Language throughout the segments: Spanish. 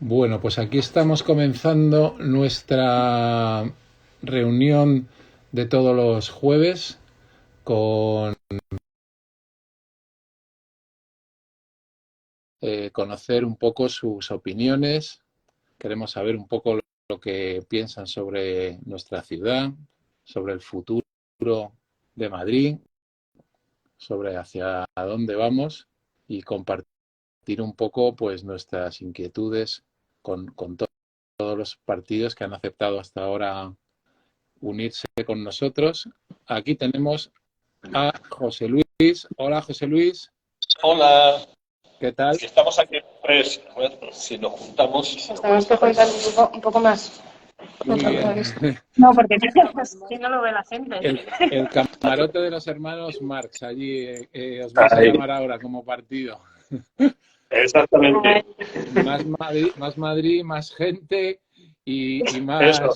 Bueno, pues aquí estamos comenzando nuestra reunión de todos los jueves con conocer un poco sus opiniones. Queremos saber un poco lo que piensan sobre nuestra ciudad, sobre el futuro de Madrid, sobre hacia dónde vamos y compartir un poco pues nuestras inquietudes con todos los partidos que han aceptado hasta ahora unirse con nosotros. Aquí tenemos a José Luis. Hola, José Luis. Hola, ¿Qué tal? si estamos aquí tres, a ver si nos juntamos. Pues tenemos que contar un poco más. Muy bien. No, porque si no lo ve la gente. El camarote de los hermanos Marx. Allí os vais a Ahí, llamar ahora como partido. exactamente. Más Madrid, más gente y Eso.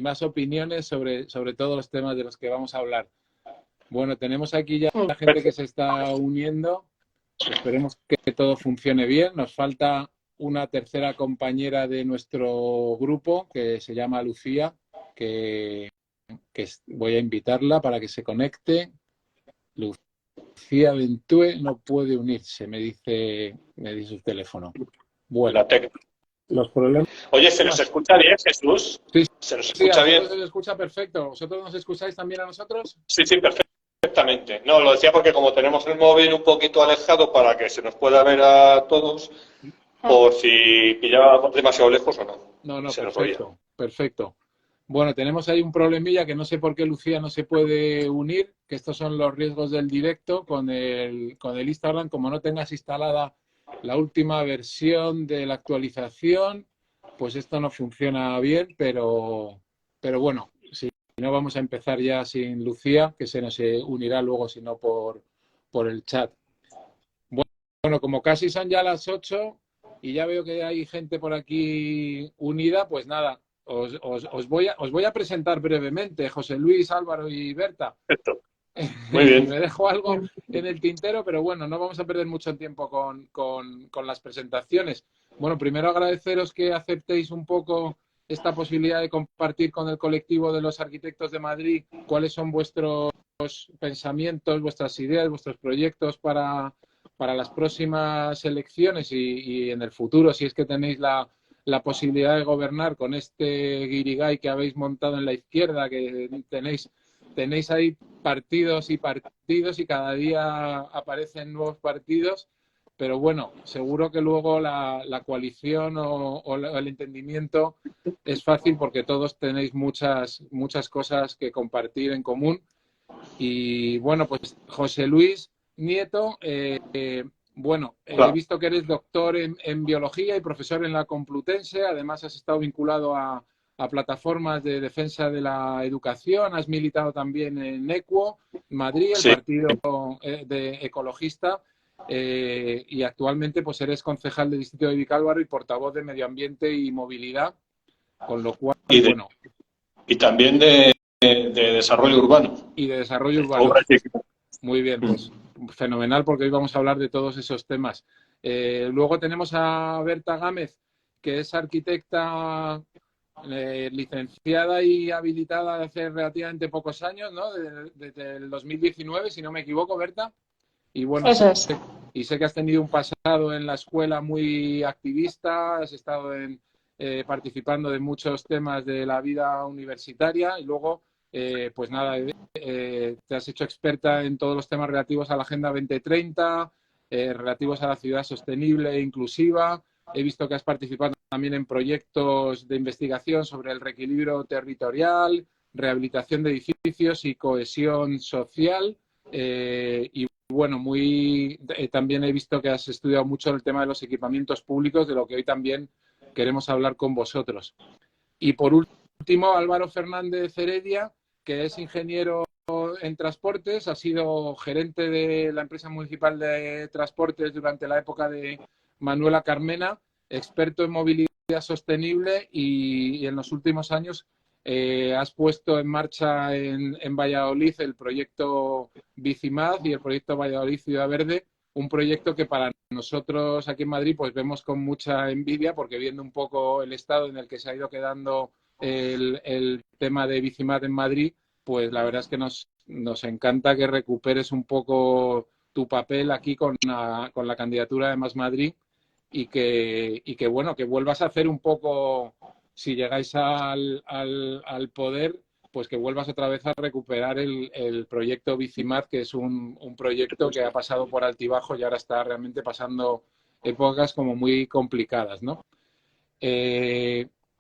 más opiniones sobre todos los temas de los que vamos a hablar. Bueno, tenemos aquí ya gente que Perfecto. se está uniendo. Esperemos que todo funcione bien. Nos falta una tercera compañera de nuestro grupo que se llama Lucía, que voy a invitarla para que se conecte. Lucía Ventue no puede unirse, me dice su teléfono. Bueno, La tecla. los problemas. Oye, ¿se nos escucha bien, Jesús? Sí, ¿Se nos sí, a escucha bien? vosotros se os escucha perfecto. ¿Vosotros nos escucháis también a nosotros? Sí, sí, perfectamente. No, lo decía porque como tenemos el móvil un poquito alejado para que se nos pueda ver a todos, por si pillábamos demasiado lejos o no. No, Se nos oía. perfecto, perfecto. Bueno, tenemos ahí un problemilla que no sé por qué Lucía no se puede unir, que estos son los riesgos del directo con el Instagram. Como no tengas instalada la última versión de la actualización, pues esto no funciona bien, pero bueno, si no vamos a empezar ya sin Lucía, que se nos unirá luego, si no por el chat. Bueno, como casi son ya las 8 y ya veo que hay gente por aquí unida, pues nada, os voy a presentar brevemente, José Luis, Álvaro y Berta. Perfecto. Muy bien. Me dejo algo en el tintero, pero bueno, no vamos a perder mucho tiempo con las presentaciones. Bueno, primero agradeceros que aceptéis un poco esta posibilidad de compartir con el colectivo de los arquitectos de Madrid cuáles son vuestros pensamientos, vuestras ideas, vuestros proyectos para las próximas elecciones y en el futuro, si es que tenéis la posibilidad de gobernar con este guirigay que habéis montado en la izquierda, que tenéis ahí partidos y cada día aparecen nuevos partidos, pero bueno, seguro que luego la coalición o el entendimiento es fácil porque todos tenéis muchas cosas que compartir en común. Y bueno, pues José Luis Nieto, bueno, he Claro. visto que eres doctor en biología y profesor en la Complutense, además has estado vinculado a plataformas de defensa de la educación, has militado también en EQUO, Madrid, el Sí. partido de ecologista, y actualmente pues eres concejal del distrito de Vicálvaro y portavoz de Medio Ambiente y Movilidad, con lo cual, Y, de, bueno, y también de desarrollo urbano. y de desarrollo urbano. Obra y Muy bien, pues fenomenal porque hoy vamos a hablar de todos esos temas. Luego tenemos a Berta Gámez, que es arquitecta licenciada y habilitada hace relativamente pocos años, ¿no? Desde el 2019, si no me equivoco, Berta. Y bueno, Eso es. sé que has tenido un pasado en la escuela muy activista, has estado participando de muchos temas de la vida universitaria y luego, pues nada, te has hecho experta en todos los temas relativos a la Agenda 2030, relativos a la ciudad sostenible e inclusiva. He visto que has participado también en proyectos de investigación sobre el reequilibrio territorial, rehabilitación de edificios y cohesión social. Y bueno, también he visto que has estudiado mucho el tema de los equipamientos públicos, de lo que hoy también queremos hablar con vosotros. Y por último, Álvaro Fernández Heredia, que es ingeniero en transportes, ha sido gerente de la empresa municipal de transportes durante la época de Manuela Carmena, experto en movilidad sostenible y en los últimos años has puesto en marcha en Valladolid el proyecto Bicimad y el proyecto Valladolid Ciudad Verde, un proyecto que para nosotros aquí en Madrid pues vemos con mucha envidia, porque viendo un poco el estado en el que se ha ido quedando el tema de Bicimat en Madrid, pues la verdad es que nos encanta que recuperes un poco tu papel aquí con la candidatura de Más Madrid y que bueno, que vuelvas a hacer un poco, si llegáis al poder, pues que vuelvas otra vez a recuperar el proyecto Bicimat, que es un proyecto que ha pasado por altibajo y ahora está realmente pasando épocas como muy complicadas, ¿no?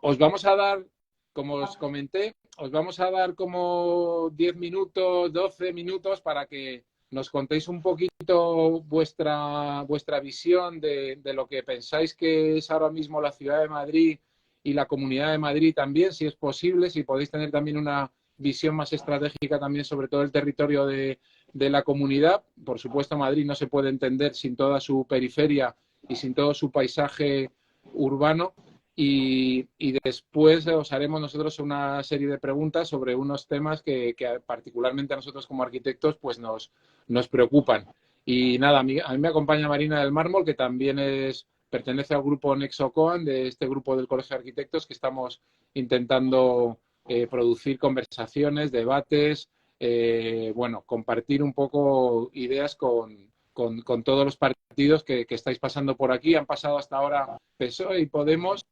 Os vamos a dar, como os comenté, os vamos a dar como 10 minutos, 12 minutos para que nos contéis un poquito vuestra visión de lo que pensáis que es ahora mismo la ciudad de Madrid y la Comunidad de Madrid también, si es posible, si podéis tener también una visión más estratégica también sobre todo el territorio de la comunidad. Por supuesto, Madrid no se puede entender sin toda su periferia y sin todo su paisaje urbano. Y después os haremos nosotros una serie de preguntas sobre unos temas que particularmente a nosotros como arquitectos pues nos preocupan. Y nada, a mí me acompaña Marina del Mármol, que también pertenece al grupo Nexo Coan, de este grupo del Colegio de Arquitectos, que estamos intentando producir conversaciones, debates, bueno, compartir un poco ideas con todos los partidos que estáis pasando por aquí. Han pasado hasta ahora PSOE y Podemos.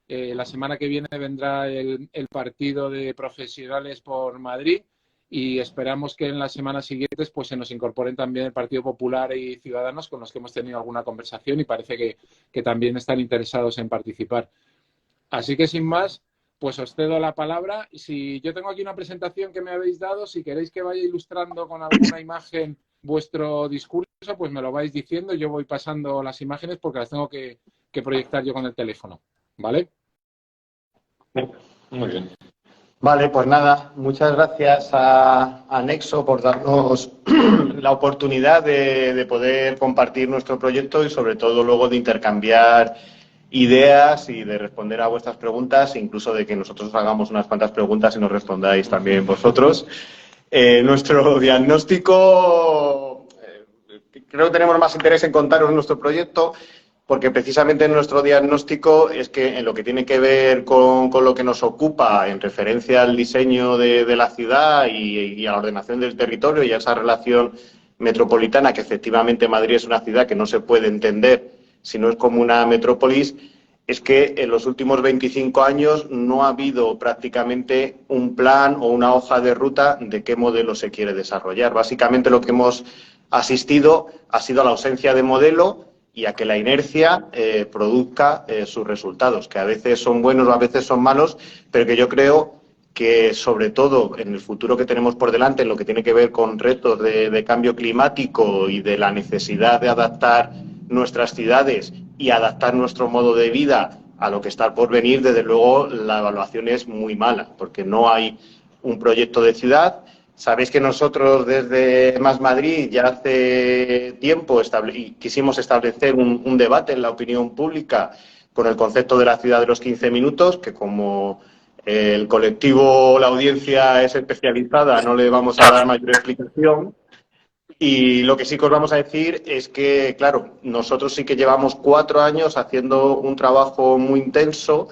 La semana que viene vendrá el partido de profesionales por Madrid y esperamos que en las semanas siguientes pues se nos incorporen también el Partido Popular y Ciudadanos, con los que hemos tenido alguna conversación y parece que también están interesados en participar. Así que sin más, pues os cedo la palabra. Si yo tengo aquí una presentación que me habéis dado, si queréis que vaya ilustrando con alguna imagen vuestro discurso, pues me lo vais diciendo. Yo voy pasando las imágenes porque las tengo que proyectar yo con el teléfono. ¿Vale? Muy bien. Vale, pues nada, muchas gracias a Nexo por darnos la oportunidad de poder compartir nuestro proyecto y sobre todo luego de intercambiar ideas y de responder a vuestras preguntas, incluso de que nosotros hagamos unas cuantas preguntas y nos respondáis también vosotros. Nuestro diagnóstico, creo que tenemos más interés en contaros nuestro proyecto, porque precisamente nuestro diagnóstico es que en lo que tiene que ver con lo que nos ocupa en referencia al diseño de la ciudad y a la ordenación del territorio y a esa relación metropolitana, que efectivamente Madrid es una ciudad que no se puede entender si no es como una metrópolis, es que en los últimos 25 años no ha habido prácticamente un plan o una hoja de ruta de qué modelo se quiere desarrollar. Básicamente lo que hemos asistido ha sido a la ausencia de modelo y a que la inercia produzca sus resultados, que a veces son buenos o a veces son malos, pero que yo creo que sobre todo en el futuro que tenemos por delante, en lo que tiene que ver con retos de cambio climático y de la necesidad de adaptar nuestras ciudades y adaptar nuestro modo de vida a lo que está por venir, desde luego la evaluación es muy mala, porque no hay un proyecto de ciudad. Sabéis que nosotros desde Más Madrid ya hace tiempo quisimos establecer un debate en la opinión pública con el concepto de la ciudad de los 15 minutos, que como el colectivo, la audiencia es especializada, no le vamos a dar mayor explicación. Y lo que sí que os vamos a decir es que, claro, nosotros sí que llevamos 4 años haciendo un trabajo muy intenso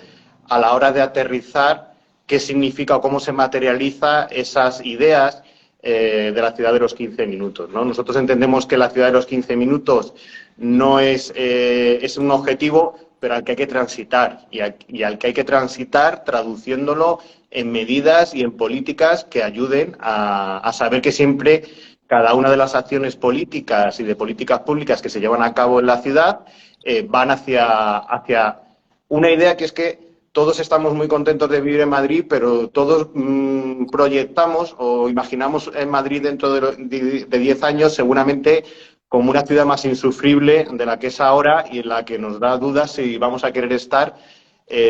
a la hora de aterrizar qué significa o cómo se materializa esas ideas de la ciudad de los 15 minutos, ¿no? Nosotros entendemos que la ciudad de los 15 minutos no es un objetivo, pero al que hay que transitar y al que hay que transitar traduciéndolo en medidas y en políticas que ayuden a saber que siempre cada una de las acciones políticas y de políticas públicas que se llevan a cabo en la ciudad van hacia una idea que es que todos estamos muy contentos de vivir en Madrid, pero todos proyectamos o imaginamos en Madrid dentro de 10 años seguramente como una ciudad más insufrible de la que es ahora y en la que nos da dudas si vamos a querer estar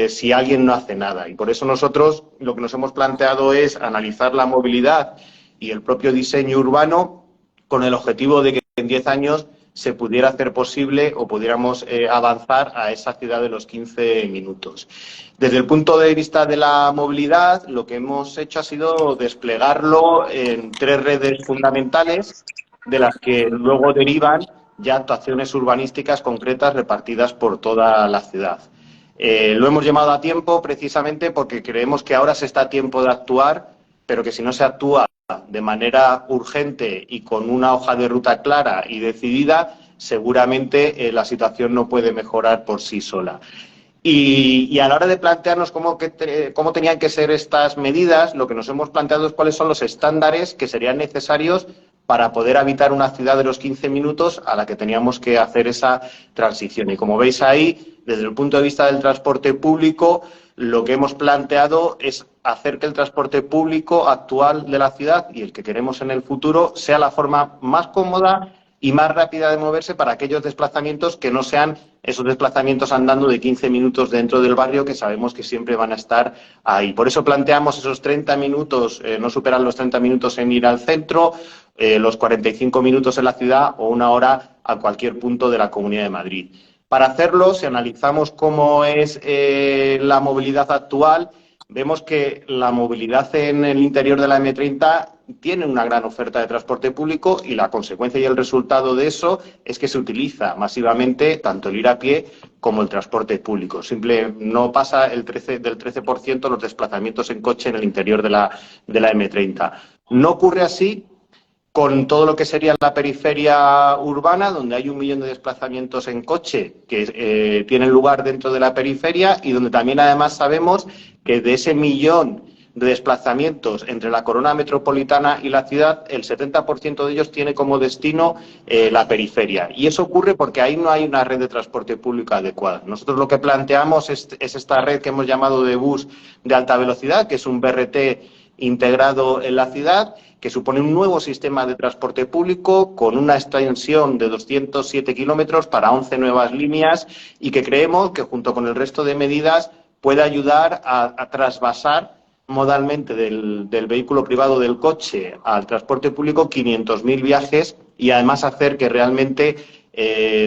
si alguien no hace nada. Y por eso nosotros lo que nos hemos planteado es analizar la movilidad y el propio diseño urbano con el objetivo de que en 10 años se pudiera hacer posible o pudiéramos avanzar a esa ciudad de los 15 minutos. Desde el punto de vista de la movilidad, lo que hemos hecho ha sido desplegarlo en 3 redes fundamentales, de las que luego derivan ya actuaciones urbanísticas concretas repartidas por toda la ciudad. Lo hemos llamado a tiempo precisamente porque creemos que ahora se está a tiempo de actuar, pero que si no se actúa de manera urgente y con una hoja de ruta clara y decidida, seguramente la situación no puede mejorar por sí sola. Y a la hora de plantearnos cómo tenían que ser estas medidas, lo que nos hemos planteado es cuáles son los estándares que serían necesarios para poder habitar una ciudad de los 15 minutos a la que teníamos que hacer esa transición. Y como veis ahí, desde el punto de vista del transporte público, lo que hemos planteado es hacer que el transporte público actual de la ciudad y el que queremos en el futuro sea la forma más cómoda y más rápida de moverse para aquellos desplazamientos que no sean esos desplazamientos andando de 15 minutos dentro del barrio, que sabemos que siempre van a estar ahí. Por eso planteamos esos 30 minutos, no superar los 30 minutos en ir al centro, los 45 minutos en la ciudad o una hora a cualquier punto de la Comunidad de Madrid. Para hacerlo, si analizamos cómo es la movilidad actual, vemos que la movilidad en el interior de la M30 tiene una gran oferta de transporte público y la consecuencia y el resultado de eso es que se utiliza masivamente tanto el ir a pie como el transporte público. No pasa del 13% los desplazamientos en coche en el interior de la M30. No ocurre así con todo lo que sería la periferia urbana, donde hay 1 millón de desplazamientos en coche que tienen lugar dentro de la periferia y donde también además sabemos que de ese 1 millón de desplazamientos entre la corona metropolitana y la ciudad, el 70% de ellos tiene como destino la periferia. Y eso ocurre porque ahí no hay una red de transporte público adecuada. Nosotros lo que planteamos es esta red que hemos llamado de bus de alta velocidad, que es un BRT integrado en la ciudad, que supone un nuevo sistema de transporte público con una extensión de 207 kilómetros para 11 nuevas líneas y que creemos que junto con el resto de medidas puede ayudar a trasvasar modalmente del vehículo privado del coche al transporte público 500.000 viajes y además hacer que realmente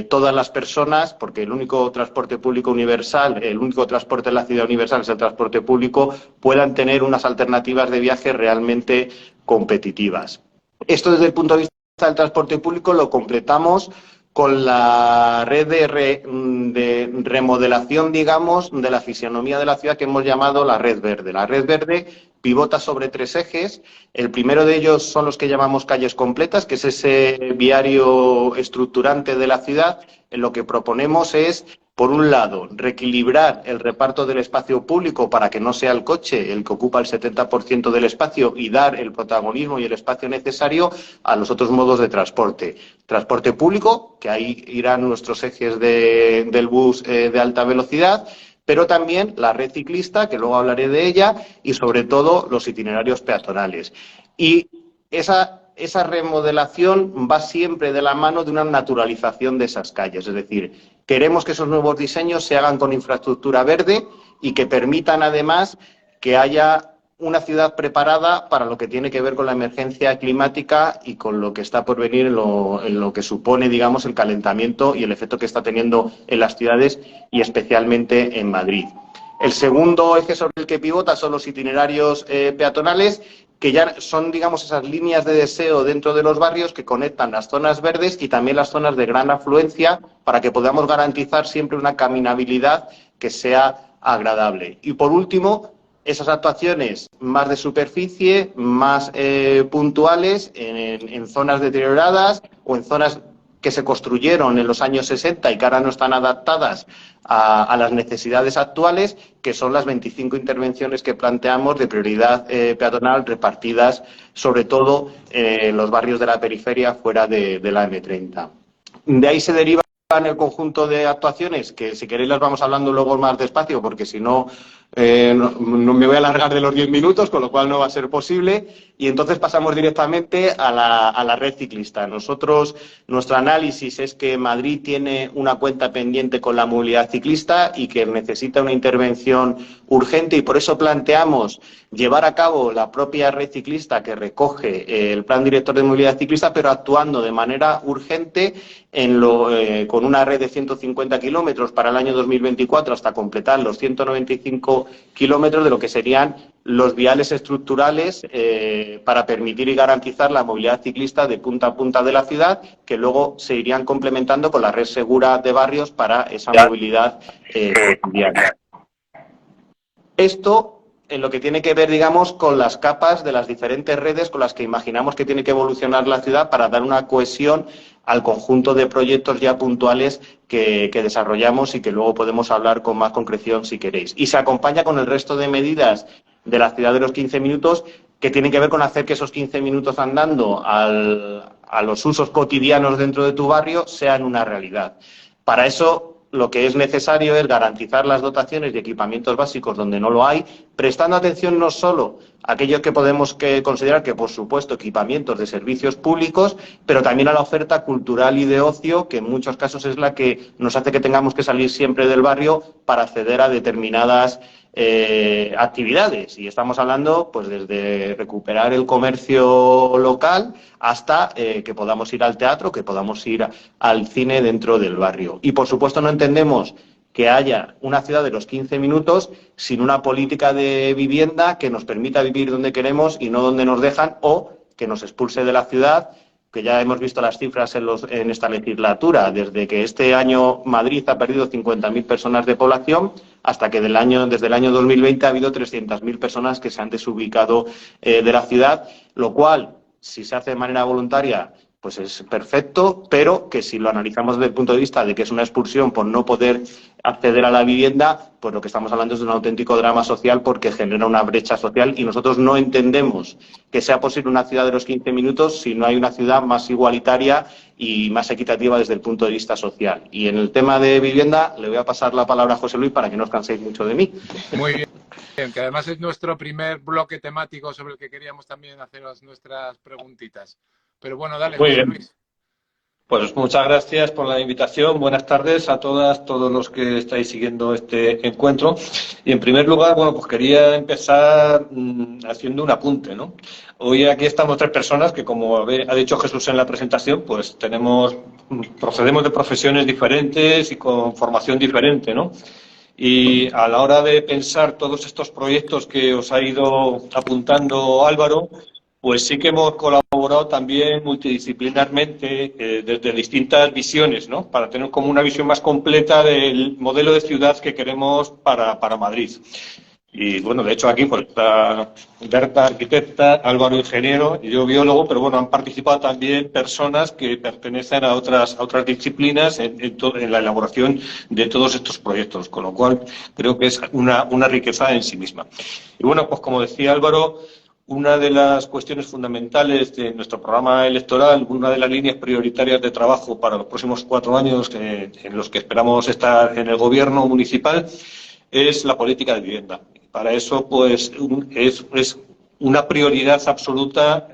todas las personas, porque el único transporte público universal, el único transporte en la ciudad universal es el transporte público, puedan tener unas alternativas de viaje realmente competitivas. Esto desde el punto de vista del transporte público lo completamos con la red de remodelación, digamos, de la fisionomía de la ciudad que hemos llamado la Red Verde. La Red Verde pivota sobre 3 ejes. El primero de ellos son los que llamamos calles completas, que es ese viario estructurante de la ciudad. En lo que proponemos es, por un lado, reequilibrar el reparto del espacio público para que no sea el coche el que ocupa el 70% del espacio y dar el protagonismo y el espacio necesario a los otros modos de transporte. Transporte público, que ahí irán nuestros ejes del bus de alta velocidad, pero también la red ciclista, que luego hablaré de ella, y sobre todo los itinerarios peatonales. Y esa remodelación va siempre de la mano de una naturalización de esas calles. Es decir, queremos que esos nuevos diseños se hagan con infraestructura verde y que permitan además que haya una ciudad preparada para lo que tiene que ver con la emergencia climática y con lo que está por venir en lo que supone, digamos, el calentamiento y el efecto que está teniendo en las ciudades y especialmente en Madrid. El segundo eje sobre el que pivota son los itinerarios peatonales, que ya son, digamos, esas líneas de deseo dentro de los barrios que conectan las zonas verdes y también las zonas de gran afluencia para que podamos garantizar siempre una caminabilidad que sea agradable. Y, por último, esas actuaciones más de superficie, más puntuales, en zonas deterioradas o en zonas que se construyeron en los años 60 y que ahora no están adaptadas a las necesidades actuales, que son las 25 intervenciones que planteamos de prioridad peatonal repartidas sobre todo en los barrios de la periferia fuera de la M30. De ahí se deriva en el conjunto de actuaciones, que si queréis las vamos hablando luego más despacio, porque si no, no me voy a alargar de los 10 minutos, con lo cual no va a ser posible. Y entonces pasamos directamente a la red ciclista. Nuestro análisis es que Madrid tiene una cuenta pendiente con la movilidad ciclista y que necesita una intervención urgente y por eso planteamos llevar a cabo la propia red ciclista que recoge el Plan Director de Movilidad Ciclista, pero actuando de manera urgente con una red de 150 kilómetros para el año 2024 hasta completar los 195 kilómetros de lo que serían los viales estructurales para permitir y garantizar la movilidad ciclista de punta a punta de la ciudad, que luego se irían complementando con la red segura de barrios para esa movilidad cotidiana. Esto en lo que tiene que ver, digamos, con las capas de las diferentes redes con las que imaginamos que tiene que evolucionar la ciudad para dar una cohesión al conjunto de proyectos ya puntuales que desarrollamos y que luego podemos hablar con más concreción si queréis. Y se acompaña con el resto de medidas de la ciudad de los 15 minutos que tienen que ver con hacer que esos 15 minutos andando a los usos cotidianos dentro de tu barrio sean una realidad. Para eso, lo que es necesario es garantizar las dotaciones y equipamientos básicos donde no lo hay, prestando atención no solo a aquellos que podemos considerar que, por supuesto, equipamientos de servicios públicos, pero también a la oferta cultural y de ocio, que en muchos casos es la que nos hace que tengamos que salir siempre del barrio para acceder a determinadas actividades. Y estamos hablando pues desde recuperar el comercio local hasta que podamos ir al teatro, que podamos ir al cine dentro del barrio. Y, por supuesto, no entendemos que haya una ciudad de los 15 minutos sin una política de vivienda que nos permita vivir donde queremos y no donde nos dejan, o que nos expulse de la ciudad, que ya hemos visto las cifras en esta legislatura, desde que este año Madrid ha perdido 50.000 personas de población hasta que desde el año 2020 ha habido 300.000 personas que se han desubicado de la ciudad, lo cual, si se hace de manera voluntaria, pues es perfecto, pero que si lo analizamos desde el punto de vista de que es una expulsión por no poder acceder a la vivienda, pues lo que estamos hablando es de un auténtico drama social porque genera una brecha social y nosotros no entendemos que sea posible una ciudad de los 15 minutos si no hay una ciudad más igualitaria y más equitativa desde el punto de vista social. Y en el tema de vivienda le voy a pasar la palabra a José Luis para que no os canséis mucho de mí. Muy bien, que además es nuestro primer bloque temático sobre el que queríamos también haceros nuestras preguntitas. Pero bueno, dale, Muy José bien. Luis. Pues muchas gracias por la invitación. Buenas tardes a todos los que estáis siguiendo este encuentro. Y en primer lugar, bueno, pues quería empezar haciendo un apunte, ¿no? Hoy aquí estamos tres personas que, como ha dicho Jesús en la presentación, pues procedemos de profesiones diferentes y con formación diferente, ¿no? Y a la hora de pensar todos estos proyectos que os ha ido apuntando Álvaro, pues sí que hemos colaborado también multidisciplinarmente desde distintas visiones, ¿no? Para tener como una visión más completa del modelo de ciudad que queremos para Madrid. Y bueno, de hecho aquí pues está Berta, arquitecta, Álvaro, ingeniero, y yo biólogo, pero bueno, han participado también personas que pertenecen a otras disciplinas en la elaboración de todos estos proyectos, con lo cual creo que es una riqueza en sí misma. Y bueno, pues como decía Álvaro, una de las cuestiones fundamentales de nuestro programa electoral, una de las líneas prioritarias de trabajo para los próximos 4 años en los que esperamos estar en el gobierno municipal, es la política de vivienda. Para eso, pues, es una prioridad absoluta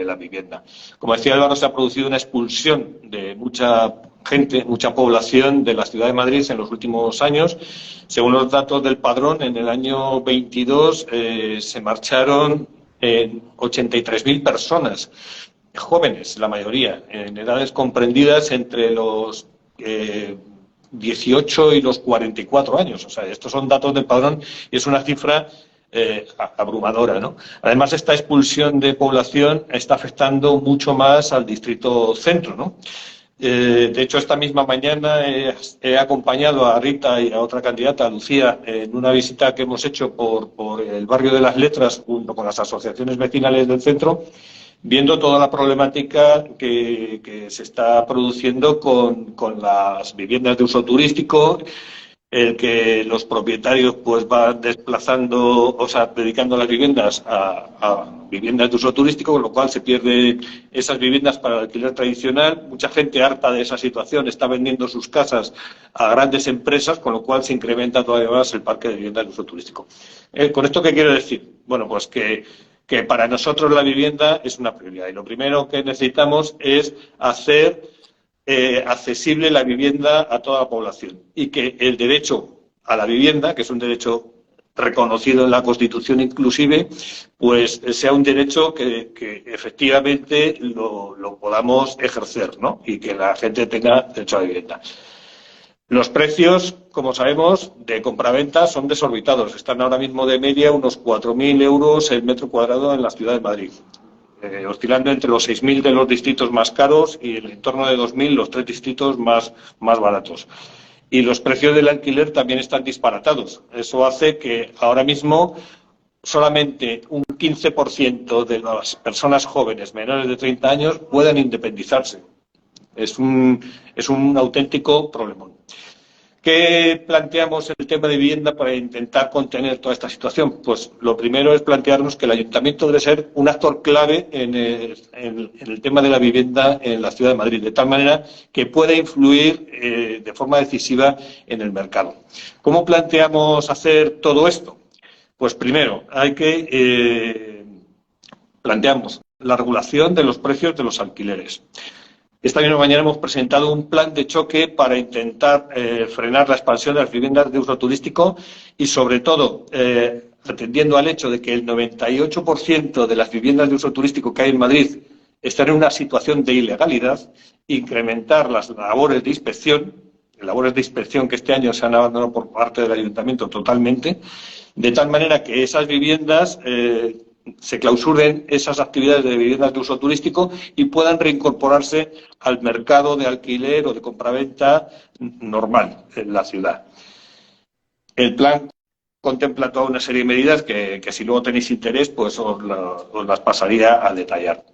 la vivienda. Como decía Álvaro, se ha producido una expulsión de mucha gente, mucha población de la ciudad de Madrid en los últimos años. Según los datos del Padrón, en el año 22 se marcharon 83.000 personas, jóvenes, la mayoría, en edades comprendidas entre los 18 y los 44 años. O sea, estos son datos del Padrón y es una cifra abrumadora, ¿no? Además, esta expulsión de población está afectando mucho más al distrito centro, ¿no? De hecho, esta misma mañana he acompañado a Rita y a otra candidata, a Lucía, en una visita que hemos hecho por el barrio de las Letras junto con las asociaciones vecinales del centro, viendo toda la problemática que se está produciendo con las viviendas de uso turístico, el que los propietarios pues van desplazando, o sea, dedicando las viviendas a viviendas de uso turístico, con lo cual se pierden esas viviendas para el alquiler tradicional. Mucha gente harta de esa situación está vendiendo sus casas a grandes empresas, con lo cual se incrementa todavía más el parque de viviendas de uso turístico. ¿Con esto qué quiero decir? Bueno, pues que para nosotros la vivienda es una prioridad y lo primero que necesitamos es hacer accesible la vivienda a toda la población y que el derecho a la vivienda, que es un derecho reconocido en la Constitución inclusive, pues sea un derecho que efectivamente lo podamos ejercer, ¿no? Y que la gente tenga derecho a vivienda. Los precios, como sabemos, de compraventa son desorbitados. Están ahora mismo de media unos 4.000 euros el metro cuadrado en la ciudad de Madrid, oscilando entre los 6.000 de los distritos más caros y en torno de 2.000 los 3 distritos más baratos. Y los precios del alquiler también están disparatados. Eso hace que ahora mismo solamente un 15% de las personas jóvenes menores de 30 años puedan independizarse. Es un auténtico problemón. ¿Qué planteamos el tema de vivienda para intentar contener toda esta situación? Pues lo primero es plantearnos que el ayuntamiento debe ser un actor clave en el tema de la vivienda en la ciudad de Madrid, de tal manera que pueda influir de forma decisiva en el mercado. ¿Cómo planteamos hacer todo esto? Pues primero, planteamos la regulación de los precios de los alquileres. Esta misma mañana hemos presentado un plan de choque para intentar frenar la expansión de las viviendas de uso turístico y, sobre todo, atendiendo al hecho de que el 98% de las viviendas de uso turístico que hay en Madrid están en una situación de ilegalidad, incrementar las labores de inspección que este año se han abandonado por parte del Ayuntamiento totalmente, de tal manera que esas viviendas se clausuren esas actividades de viviendas de uso turístico y puedan reincorporarse al mercado de alquiler o de compraventa normal en la ciudad. El plan contempla toda una serie de medidas que si luego tenéis interés, pues os las pasaría a detallar.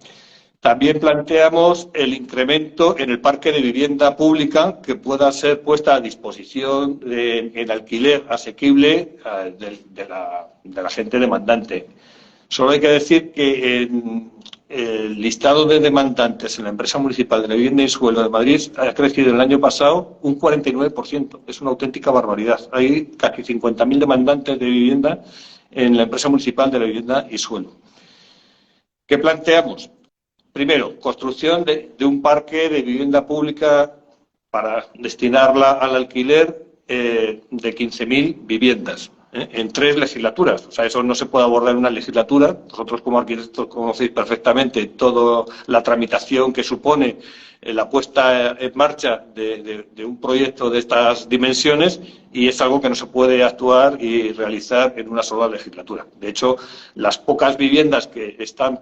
También planteamos el incremento en el parque de vivienda pública que pueda ser puesta a disposición en alquiler asequible de la gente demandante. Solo hay que decir que el listado de demandantes en la empresa municipal de la vivienda y suelo de Madrid ha crecido el año pasado un 49%. Es una auténtica barbaridad. Hay casi 50.000 demandantes de vivienda en la empresa municipal de la vivienda y suelo. ¿Qué planteamos? Primero, construcción de un parque de vivienda pública para destinarla al alquiler de 15.000 viviendas. En 3 legislaturas. O sea, eso no se puede abordar en una legislatura. Vosotros como arquitectos conocéis perfectamente toda la tramitación que supone la puesta en marcha de un proyecto de estas dimensiones y es algo que no se puede actuar y realizar en una sola legislatura. De hecho, las pocas viviendas que están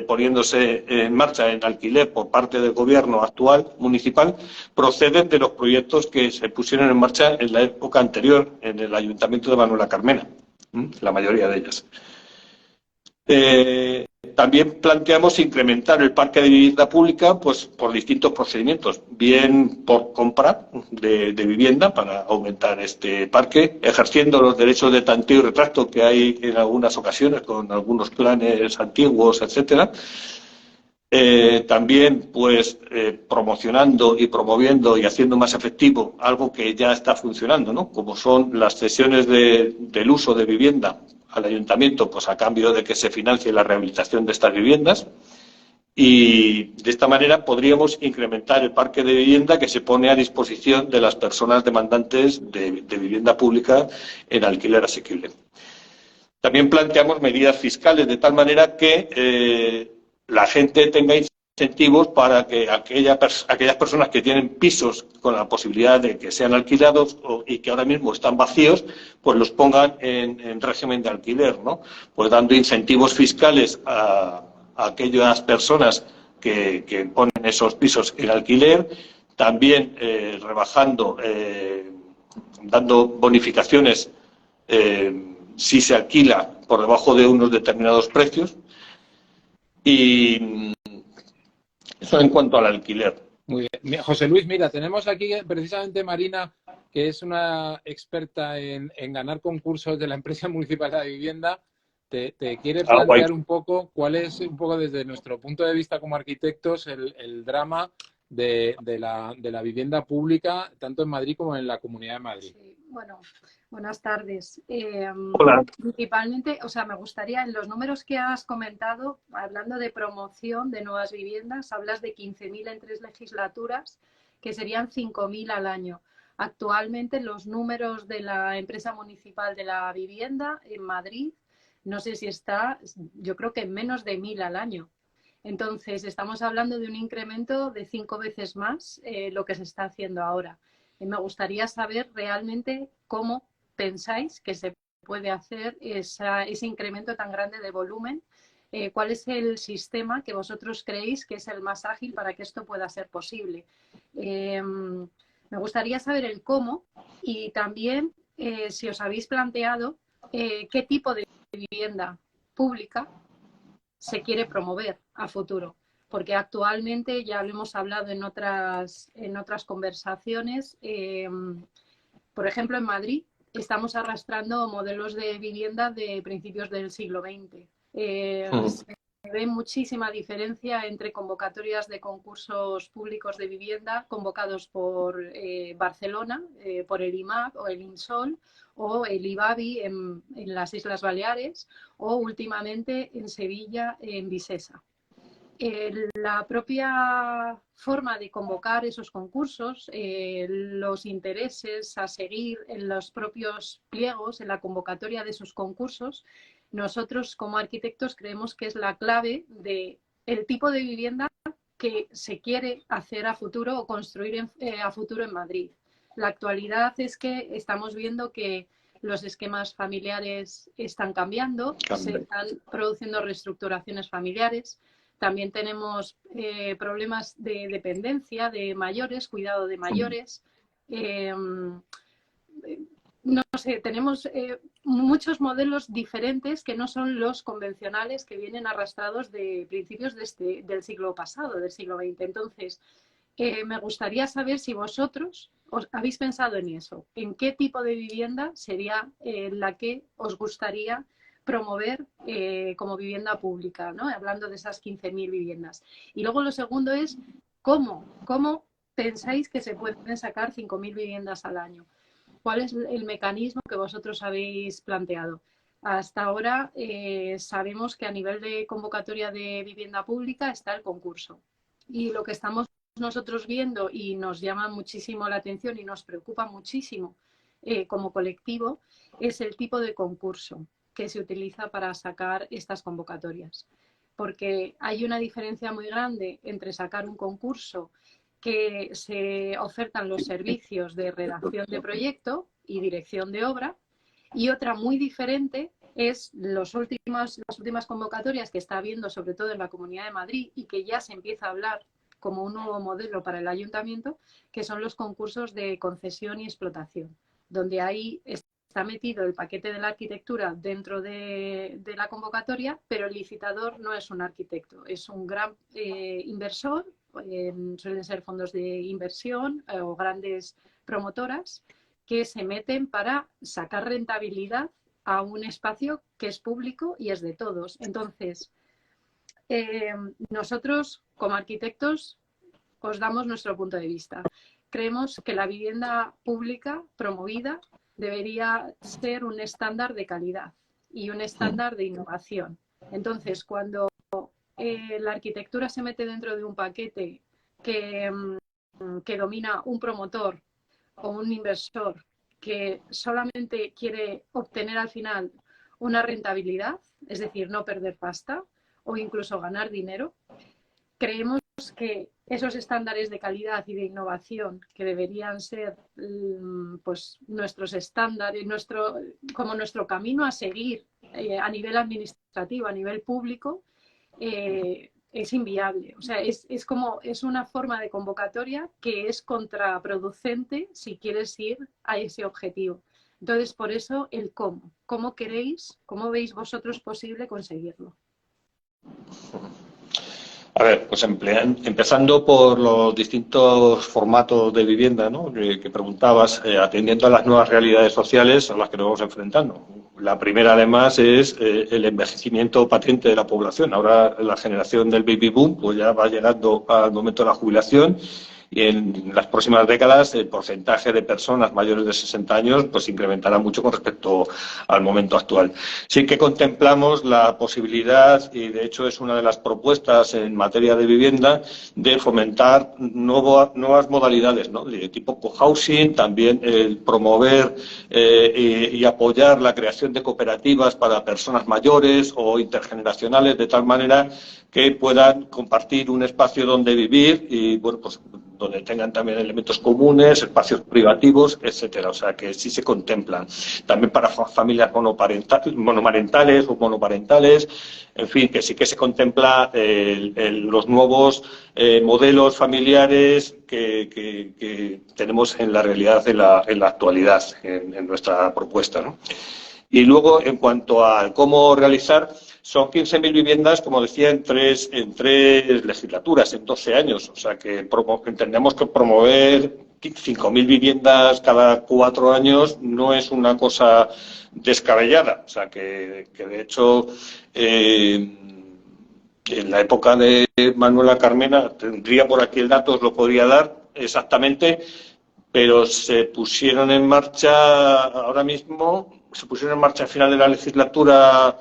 poniéndose en marcha en alquiler por parte del gobierno actual municipal proceden de los proyectos que se pusieron en marcha en la época anterior en el Ayuntamiento de Manuela Carmena, la mayoría de ellas. También planteamos incrementar el parque de vivienda pública pues por distintos procedimientos, bien por compra de vivienda para aumentar este parque, ejerciendo los derechos de tanteo y retracto que hay en algunas ocasiones con algunos planes antiguos, etcétera. También pues promocionando y promoviendo y haciendo más efectivo algo que ya está funcionando, ¿no? Como son las cesiones del uso de vivienda al ayuntamiento, pues a cambio de que se financie la rehabilitación de estas viviendas. Y de esta manera podríamos incrementar el parque de vivienda que se pone a disposición de las personas demandantes de vivienda pública en alquiler asequible. También planteamos medidas fiscales de tal manera que la gente tenga incentivos para que aquellas personas que tienen pisos con la posibilidad de que sean alquilados y que ahora mismo están vacíos, pues los pongan en régimen de alquiler, ¿no? Pues dando incentivos fiscales a aquellas personas que ponen esos pisos en alquiler, también rebajando, dando bonificaciones si se alquila por debajo de unos determinados precios. Y eso en cuanto al alquiler. Muy bien. José Luis, mira, tenemos aquí precisamente Marina, que es una experta en ganar concursos de la empresa municipal de la vivienda. Te quiere plantear un poco cuál es, un poco desde nuestro punto de vista como arquitectos, el drama de la vivienda pública, tanto en Madrid como en la Comunidad de Madrid. Sí, bueno, buenas tardes. Hola. Principalmente, o sea, me gustaría, en los números que has comentado, hablando de promoción de nuevas viviendas, hablas de 15.000 en 3 legislaturas, que serían 5.000 al año. Actualmente los números de la empresa municipal de la vivienda en Madrid, no sé si está, yo creo que en menos de 1000 al año. Entonces, estamos hablando de un incremento de 5 veces más lo que se está haciendo ahora. Me gustaría saber realmente cómo pensáis que se puede hacer ese incremento tan grande de volumen. ¿Cuál es el sistema que vosotros creéis que es el más ágil para que esto pueda ser posible? Me gustaría saber el cómo y también si os habéis planteado qué tipo de vivienda pública se quiere promover a futuro. Porque actualmente, ya lo hemos hablado en otras conversaciones, por ejemplo, en Madrid estamos arrastrando modelos de vivienda de principios del siglo XX. Se ve muchísima diferencia entre convocatorias de concursos públicos de vivienda convocados por Barcelona, por el IMAB o el INSOL, o el IBABI en las Islas Baleares, o últimamente en Sevilla, en Visesa. La propia forma de convocar esos concursos, los intereses a seguir en los propios pliegos, en la convocatoria de esos concursos, nosotros como arquitectos creemos que es la clave del tipo de vivienda que se quiere hacer a futuro o construir a futuro en Madrid. La actualidad es que estamos viendo que los esquemas familiares están cambiando, se están produciendo reestructuraciones familiares. También tenemos problemas de dependencia de mayores, cuidado de mayores. No sé, tenemos muchos modelos diferentes que no son los convencionales que vienen arrastrados de principios del siglo pasado, del siglo XX. Entonces, me gustaría saber si vosotros os habéis pensado en eso. ¿En qué tipo de vivienda sería la que os gustaría promover como vivienda pública, ¿no? Hablando de esas 15.000 viviendas. Y luego lo segundo es ¿cómo pensáis que se pueden sacar 5.000 viviendas al año? ¿Cuál es el mecanismo que vosotros habéis planteado? Hasta ahora sabemos que a nivel de convocatoria de vivienda pública está el concurso. Y lo que estamos nosotros viendo y nos llama muchísimo la atención y nos preocupa muchísimo como colectivo es el tipo de concurso que se utiliza para sacar estas convocatorias. Porque hay una diferencia muy grande entre sacar un concurso que se ofertan los servicios de redacción de proyecto y dirección de obra y otra muy diferente es las últimas convocatorias que está habiendo sobre todo en la Comunidad de Madrid y que ya se empieza a hablar como un nuevo modelo para el ayuntamiento, que son los concursos de concesión y explotación, donde ahí está metido el paquete de la arquitectura dentro de la convocatoria, pero el licitador no es un arquitecto, es un gran inversor, suelen ser fondos de inversión o grandes promotoras que se meten para sacar rentabilidad a un espacio que es público y es de todos. Entonces, nosotros como arquitectos os damos nuestro punto de vista. Creemos que la vivienda pública promovida debería ser un estándar de calidad y un estándar de innovación. Entonces, cuando la arquitectura se mete dentro de un paquete que domina un promotor o un inversor que solamente quiere obtener al final una rentabilidad, es decir, no perder pasta o incluso ganar dinero, creemos que esos estándares de calidad y de innovación que deberían ser pues, nuestros estándares, como nuestro camino a seguir a nivel administrativo, a nivel público, es inviable. O sea, es una forma de convocatoria que es contraproducente si quieres ir a ese objetivo. Entonces, por eso el cómo. ¿Cómo veis vosotros posible conseguirlo? A ver, pues empezando por los distintos formatos de vivienda, ¿no? que preguntabas, atendiendo a las nuevas realidades sociales a las que nos vamos enfrentando. La primera, además, es el envejecimiento patente de la población. Ahora la generación del baby boom pues ya va llegando al momento de la jubilación y en las próximas décadas el porcentaje de personas mayores de 60 años pues incrementará mucho con respecto al momento actual. Sí que contemplamos la posibilidad, y de hecho es una de las propuestas en materia de vivienda, de fomentar nuevas modalidades, ¿no? De tipo cohousing, también el promover y apoyar la creación de cooperativas para personas mayores o intergeneracionales, de tal manera que puedan compartir un espacio donde vivir y, bueno, pues donde tengan también elementos comunes, espacios privativos, etcétera. O sea, que sí se contemplan. También para familias monomarentales o monoparentales, en fin, que sí que se contempla los nuevos modelos familiares que tenemos en la realidad, en la actualidad, en nuestra propuesta, ¿no? Y luego, en cuanto a cómo realizar, son 15.000 viviendas, como decía, en tres legislaturas, en 12 años. O sea, que entendemos que promover 5.000 viviendas cada 4 años no es una cosa descabellada. O sea, que de hecho, en la época de Manuela Carmena, tendría por aquí el dato, os lo podría dar exactamente, pero se pusieron en marcha ahora mismo, al final de la legislatura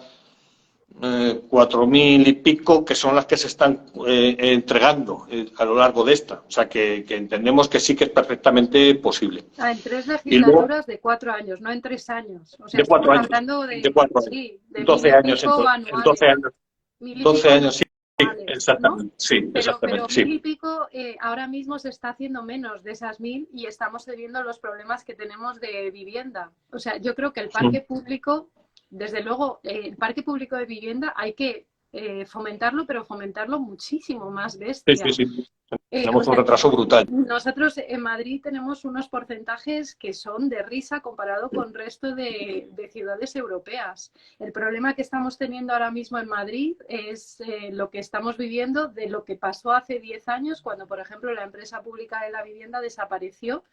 4.000 y pico, que son las que se están entregando a lo largo de esta. O sea, que entendemos que sí que es perfectamente posible. En 3 legislaturas de 4 años, no en 3 años. O sea, de 4 años. Hablando de 4 años. Sí, de 12 años. En 12 años. 12 años, sí. Exactamente, ¿no? Sí, pero sí. 1.000 y pico, ahora mismo se está haciendo menos de esas 1.000 y estamos teniendo los problemas que tenemos de vivienda. O sea, yo creo que el parque público, desde luego, el parque público de vivienda hay que fomentarlo, pero fomentarlo muchísimo más bestia. Sí. Tenemos un retraso brutal. Nosotros en Madrid tenemos unos porcentajes que son de risa comparado con el resto de ciudades europeas. El problema que estamos teniendo ahora mismo en Madrid es lo que estamos viviendo de lo que pasó hace 10 años, cuando, por ejemplo, la empresa pública de la vivienda desapareció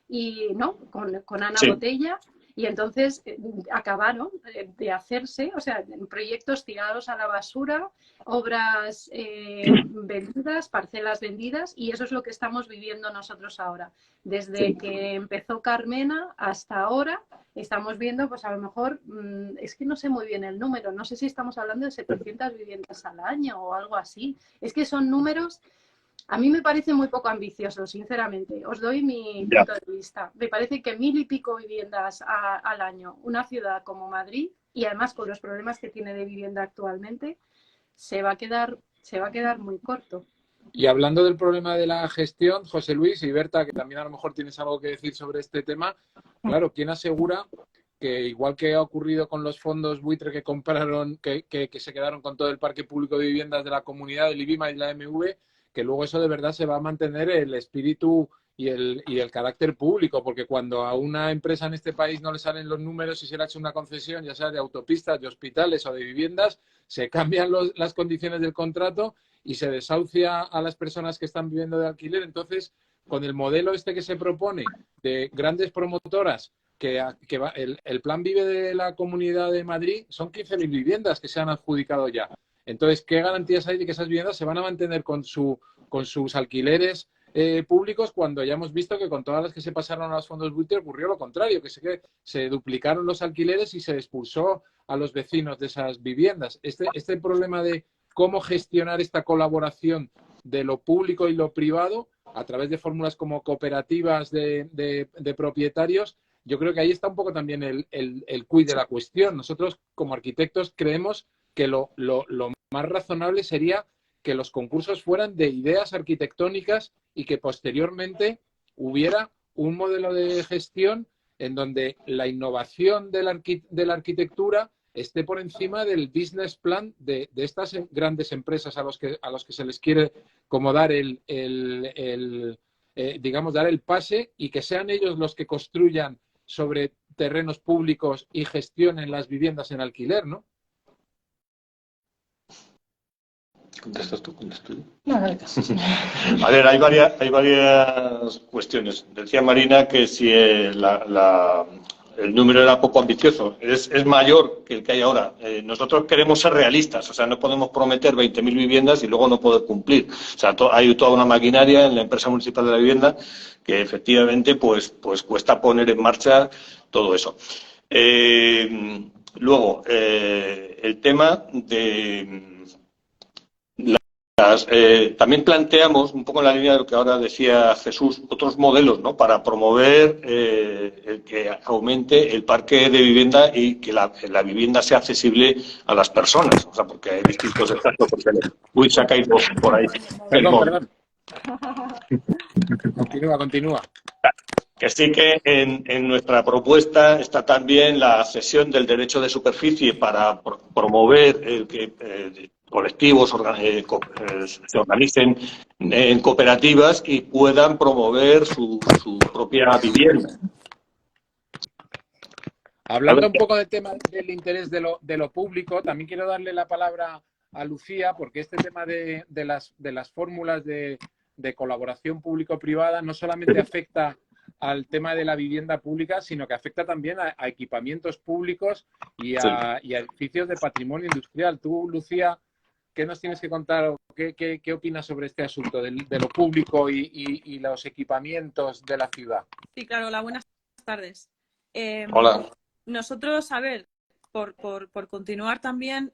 y no con Ana Botella. Y entonces acabaron de hacerse, o sea, proyectos tirados a la basura, obras vendidas, parcelas vendidas, y eso es lo que estamos viviendo nosotros ahora. Desde que empezó Carmena hasta ahora, estamos viendo, pues a lo mejor, es que no sé muy bien el número, no sé si estamos hablando de 700 viviendas al año o algo así. Es que son números... A mí me parece muy poco ambicioso, sinceramente. Os doy mi punto de vista. Me parece que 1.000 y pico viviendas al año, una ciudad como Madrid, y además con los problemas que tiene de vivienda actualmente, se va a quedar muy corto. Y hablando del problema de la gestión, José Luis y Berta, que también a lo mejor tienes algo que decir sobre este tema, claro, ¿quién asegura que, igual que ha ocurrido con los fondos buitre que compraron, que se quedaron con todo el parque público de viviendas de la comunidad del IBIMA y la MV, que luego eso de verdad se va a mantener el espíritu y el carácter público? Porque cuando a una empresa en este país no le salen los números y se le ha hecho una concesión, ya sea de autopistas, de hospitales o de viviendas, se cambian las condiciones del contrato y se desahucia a las personas que están viviendo de alquiler. Entonces, con el modelo este que se propone de grandes promotoras, el plan Vive de la Comunidad de Madrid, son 15.000 viviendas que se han adjudicado ya. Entonces, ¿qué garantías hay de que esas viviendas se van a mantener con sus alquileres públicos, cuando ya hemos visto que con todas las que se pasaron a los fondos buitre ocurrió lo contrario, que se duplicaron los alquileres y se expulsó a los vecinos de esas viviendas? Este problema de cómo gestionar esta colaboración de lo público y lo privado a través de fórmulas como cooperativas de propietarios, yo creo que ahí está un poco también el quid de la cuestión. Nosotros, como arquitectos, creemos que lo más razonable sería que los concursos fueran de ideas arquitectónicas y que posteriormente hubiera un modelo de gestión en donde la innovación de la arquitectura esté por encima del business plan de estas grandes empresas a los que se les quiere como dar digamos, dar el pase, y que sean ellos los que construyan sobre terrenos públicos y gestionen las viviendas en alquiler, ¿no? ¿Contestas tú? ¿Contesto yo? No. A ver, hay varias cuestiones. Decía Marina que si el número era poco ambicioso, es mayor que el que hay ahora. Nosotros queremos ser realistas, o sea, no podemos prometer 20.000 viviendas y luego no poder cumplir. O sea, hay toda una maquinaria en la empresa municipal de la vivienda que efectivamente pues cuesta poner en marcha todo eso. Luego, el tema de también planteamos, un poco en la línea de lo que ahora decía Jesús, otros modelos, ¿no?, para promover el que aumente el parque de vivienda y que la vivienda sea accesible a las personas. O sea, porque hay distintos estados. Uy, se ha caído por ahí. Perdón. Continúa. Que sí que en nuestra propuesta está también la cesión del derecho de superficie para promover el que colectivos se organicen en cooperativas y puedan promover su propia vivienda. Hablando un poco del tema del interés de lo público, también quiero darle la palabra a Lucía, porque este tema de las fórmulas de colaboración público-privada no solamente afecta al tema de la vivienda pública, sino que afecta también a equipamientos públicos y a edificios de patrimonio industrial. Tú, Lucía, ¿qué nos tienes que contar? ¿Qué opinas sobre este asunto de lo público y los equipamientos de la ciudad? Sí, claro. Hola, buenas tardes. Hola. Nosotros, a ver, por continuar también,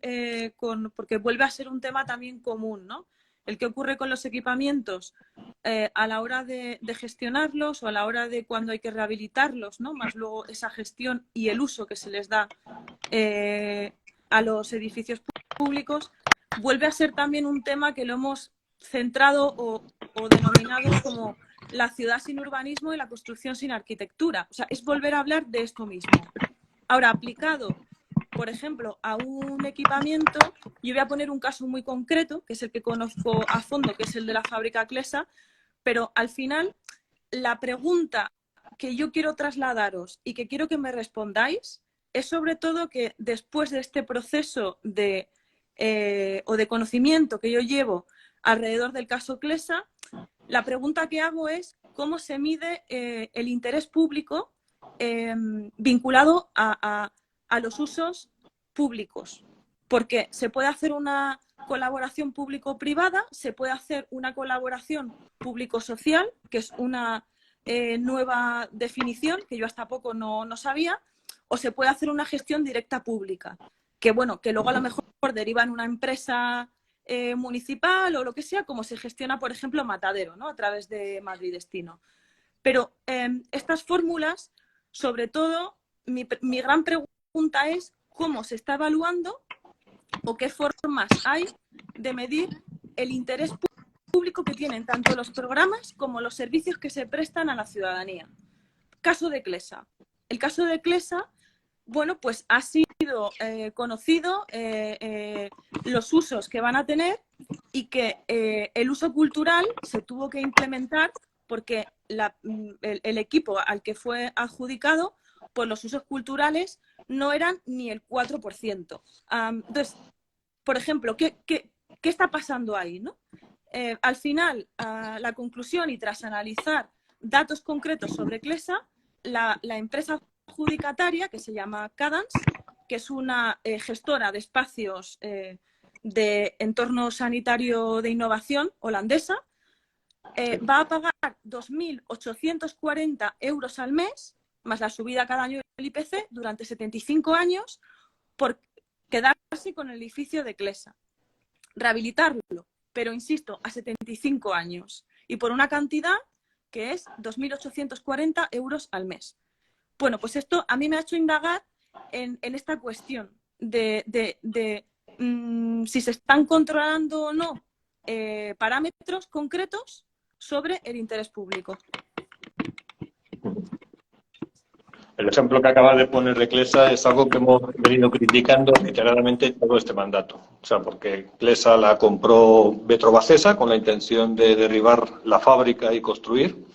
porque vuelve a ser un tema también común, ¿no? El que ocurre con los equipamientos a la hora de gestionarlos o a la hora de cuando hay que rehabilitarlos, ¿no? Más luego esa gestión y el uso que se les da a los edificios públicos, vuelve a ser también un tema que lo hemos centrado o denominado como la ciudad sin urbanismo y la construcción sin arquitectura. O sea, es volver a hablar de esto mismo. Ahora, aplicado, por ejemplo, a un equipamiento, yo voy a poner un caso muy concreto, que es el que conozco a fondo, que es el de la fábrica Clesa, pero al final la pregunta que yo quiero trasladaros y que quiero que me respondáis es sobre todo que después de este proceso o de conocimiento que yo llevo alrededor del caso Clesa, la pregunta que hago es cómo se mide el interés público vinculado a los usos públicos. Porque se puede hacer una colaboración público-privada, se puede hacer una colaboración público-social, que es una nueva definición que yo hasta poco no sabía, o se puede hacer una gestión directa pública, que bueno, que luego a lo mejor deriva en una empresa municipal o lo que sea, como se gestiona, por ejemplo, Matadero, ¿no?, a través de Madrid Destino. Pero estas fórmulas, sobre todo, mi gran pregunta es cómo se está evaluando o qué formas hay de medir el interés público que tienen tanto los programas como los servicios que se prestan a la ciudadanía. Caso de Clesa. El caso de Clesa, bueno, pues ha sido conocido los usos que van a tener y que el uso cultural se tuvo que implementar porque el equipo al que fue adjudicado, pues los usos culturales no eran ni el 4%. Entonces, por ejemplo, ¿qué está pasando ahí, ¿no? Al final, la conclusión y tras analizar datos concretos sobre Clesa, la empresa adjudicataria, que se llama Cadence, que es una gestora de espacios de entorno sanitario de innovación holandesa, va a pagar 2.840 euros al mes, más la subida cada año del IPC, durante 75 años, por quedarse con el edificio de Clesa. Rehabilitarlo, pero insisto, a 75 años. Y por una cantidad que es 2.840 euros al mes. Bueno, pues esto a mí me ha hecho indagar en esta cuestión de si se están controlando o no parámetros concretos sobre el interés público. El ejemplo que acabas de poner de Clesa es algo que hemos venido criticando reiteradamente todo este mandato. O sea, porque Clesa la compró Metrobacesa con la intención de derribar la fábrica y construir.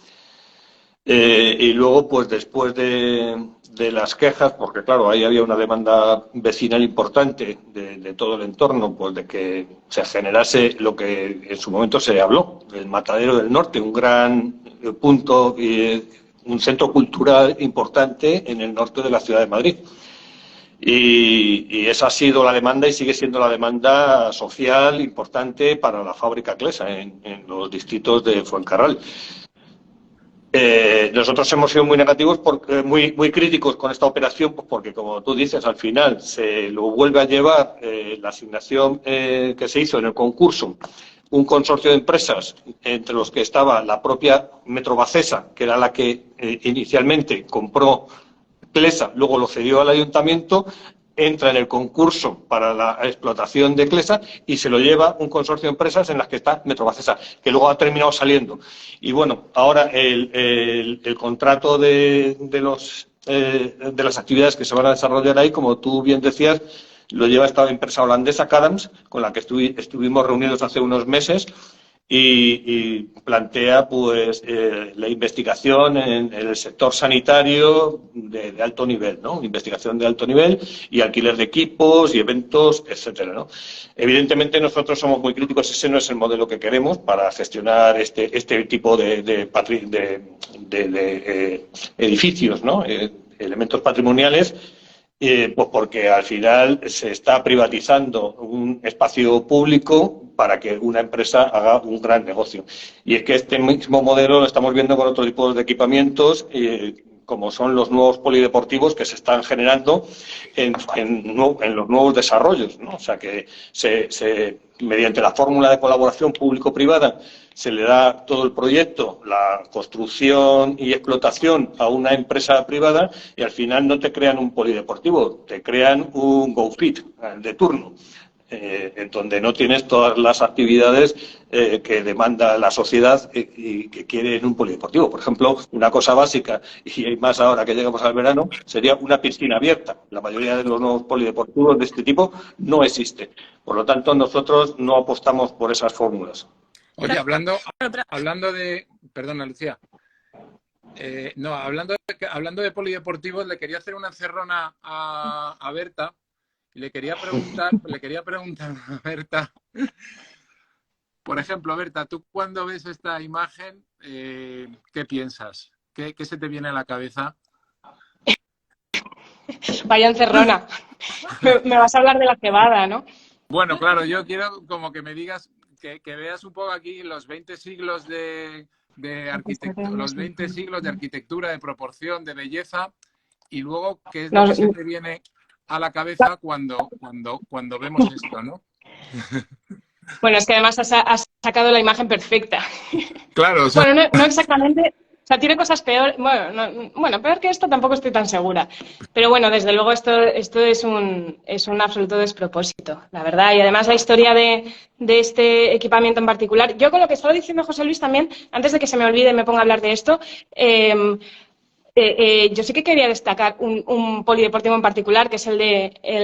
Y luego, pues después de las quejas, porque claro, ahí había una demanda vecinal importante de todo el entorno, pues de que se generase lo que en su momento se habló, el Matadero del Norte, un gran punto un centro cultural importante en el norte de la ciudad de Madrid. Y esa ha sido la demanda y sigue siendo la demanda social importante para la fábrica Clesa en los distritos de Fuencarral. Nosotros hemos sido muy negativos, muy críticos con esta operación, pues porque, como tú dices, al final se lo vuelve a llevar la asignación que se hizo en el concurso, un consorcio de empresas entre los que estaba la propia Metrobacesa, que era la que inicialmente compró Clesa, luego lo cedió al ayuntamiento, entra en el concurso para la explotación de Clesa y se lo lleva un consorcio de empresas en las que está Metrobacesa, que luego ha terminado saliendo. Y bueno, ahora el contrato de las actividades que se van a desarrollar ahí, como tú bien decías, lo lleva esta empresa holandesa, Cadams, con la que estuvimos reunidos hace unos meses, y plantea pues la investigación en el sector sanitario de alto nivel, ¿no? Investigación de alto nivel y alquiler de equipos y eventos, etcétera, ¿no? Evidentemente nosotros somos muy críticos, ese no es el modelo que queremos para gestionar este tipo de edificios, ¿no? Elementos patrimoniales. Pues porque al final se está privatizando un espacio público para que una empresa haga un gran negocio. Y es que este mismo modelo lo estamos viendo con otro tipo de equipamientos, como son los nuevos polideportivos que se están generando en los nuevos desarrollos, ¿no? O sea que mediante la fórmula de colaboración público-privada se le da todo el proyecto, la construcción y explotación a una empresa privada y al final no te crean un polideportivo, te crean un GoFit de turno, en donde no tienes todas las actividades que demanda la sociedad y que quiere en un polideportivo. Por ejemplo, una cosa básica, y más ahora que llegamos al verano, sería una piscina abierta. La mayoría de los nuevos polideportivos de este tipo no existe. Por lo tanto, nosotros no apostamos por esas fórmulas. Oye, hablando de... Perdona, Lucía. No, hablando de polideportivos, le quería hacer una encerrona a Berta y le quería preguntar a Berta, por ejemplo, Berta, tú cuando ves esta imagen, ¿qué piensas? ¿Qué se te viene a la cabeza? Vaya encerrona. Me vas a hablar de la cebada, ¿no? Bueno, claro, yo quiero como que me digas, que veas un poco aquí los 20 siglos de arquitectura, los 20 siglos de arquitectura, de proporción, de belleza, y luego qué es lo que se te viene a la cabeza cuando vemos esto, ¿no? Bueno, es que además has sacado la imagen perfecta. Claro, o sea... Bueno, no exactamente. O sea, tiene cosas peor. Bueno, peor que esto tampoco estoy tan segura. Pero bueno, desde luego esto es un absoluto despropósito, la verdad. Y además la historia de este equipamiento en particular. Yo con lo que estaba diciendo José Luis también, antes de que se me olvide y me ponga a hablar de esto, yo sí que quería destacar un polideportivo en particular, que es el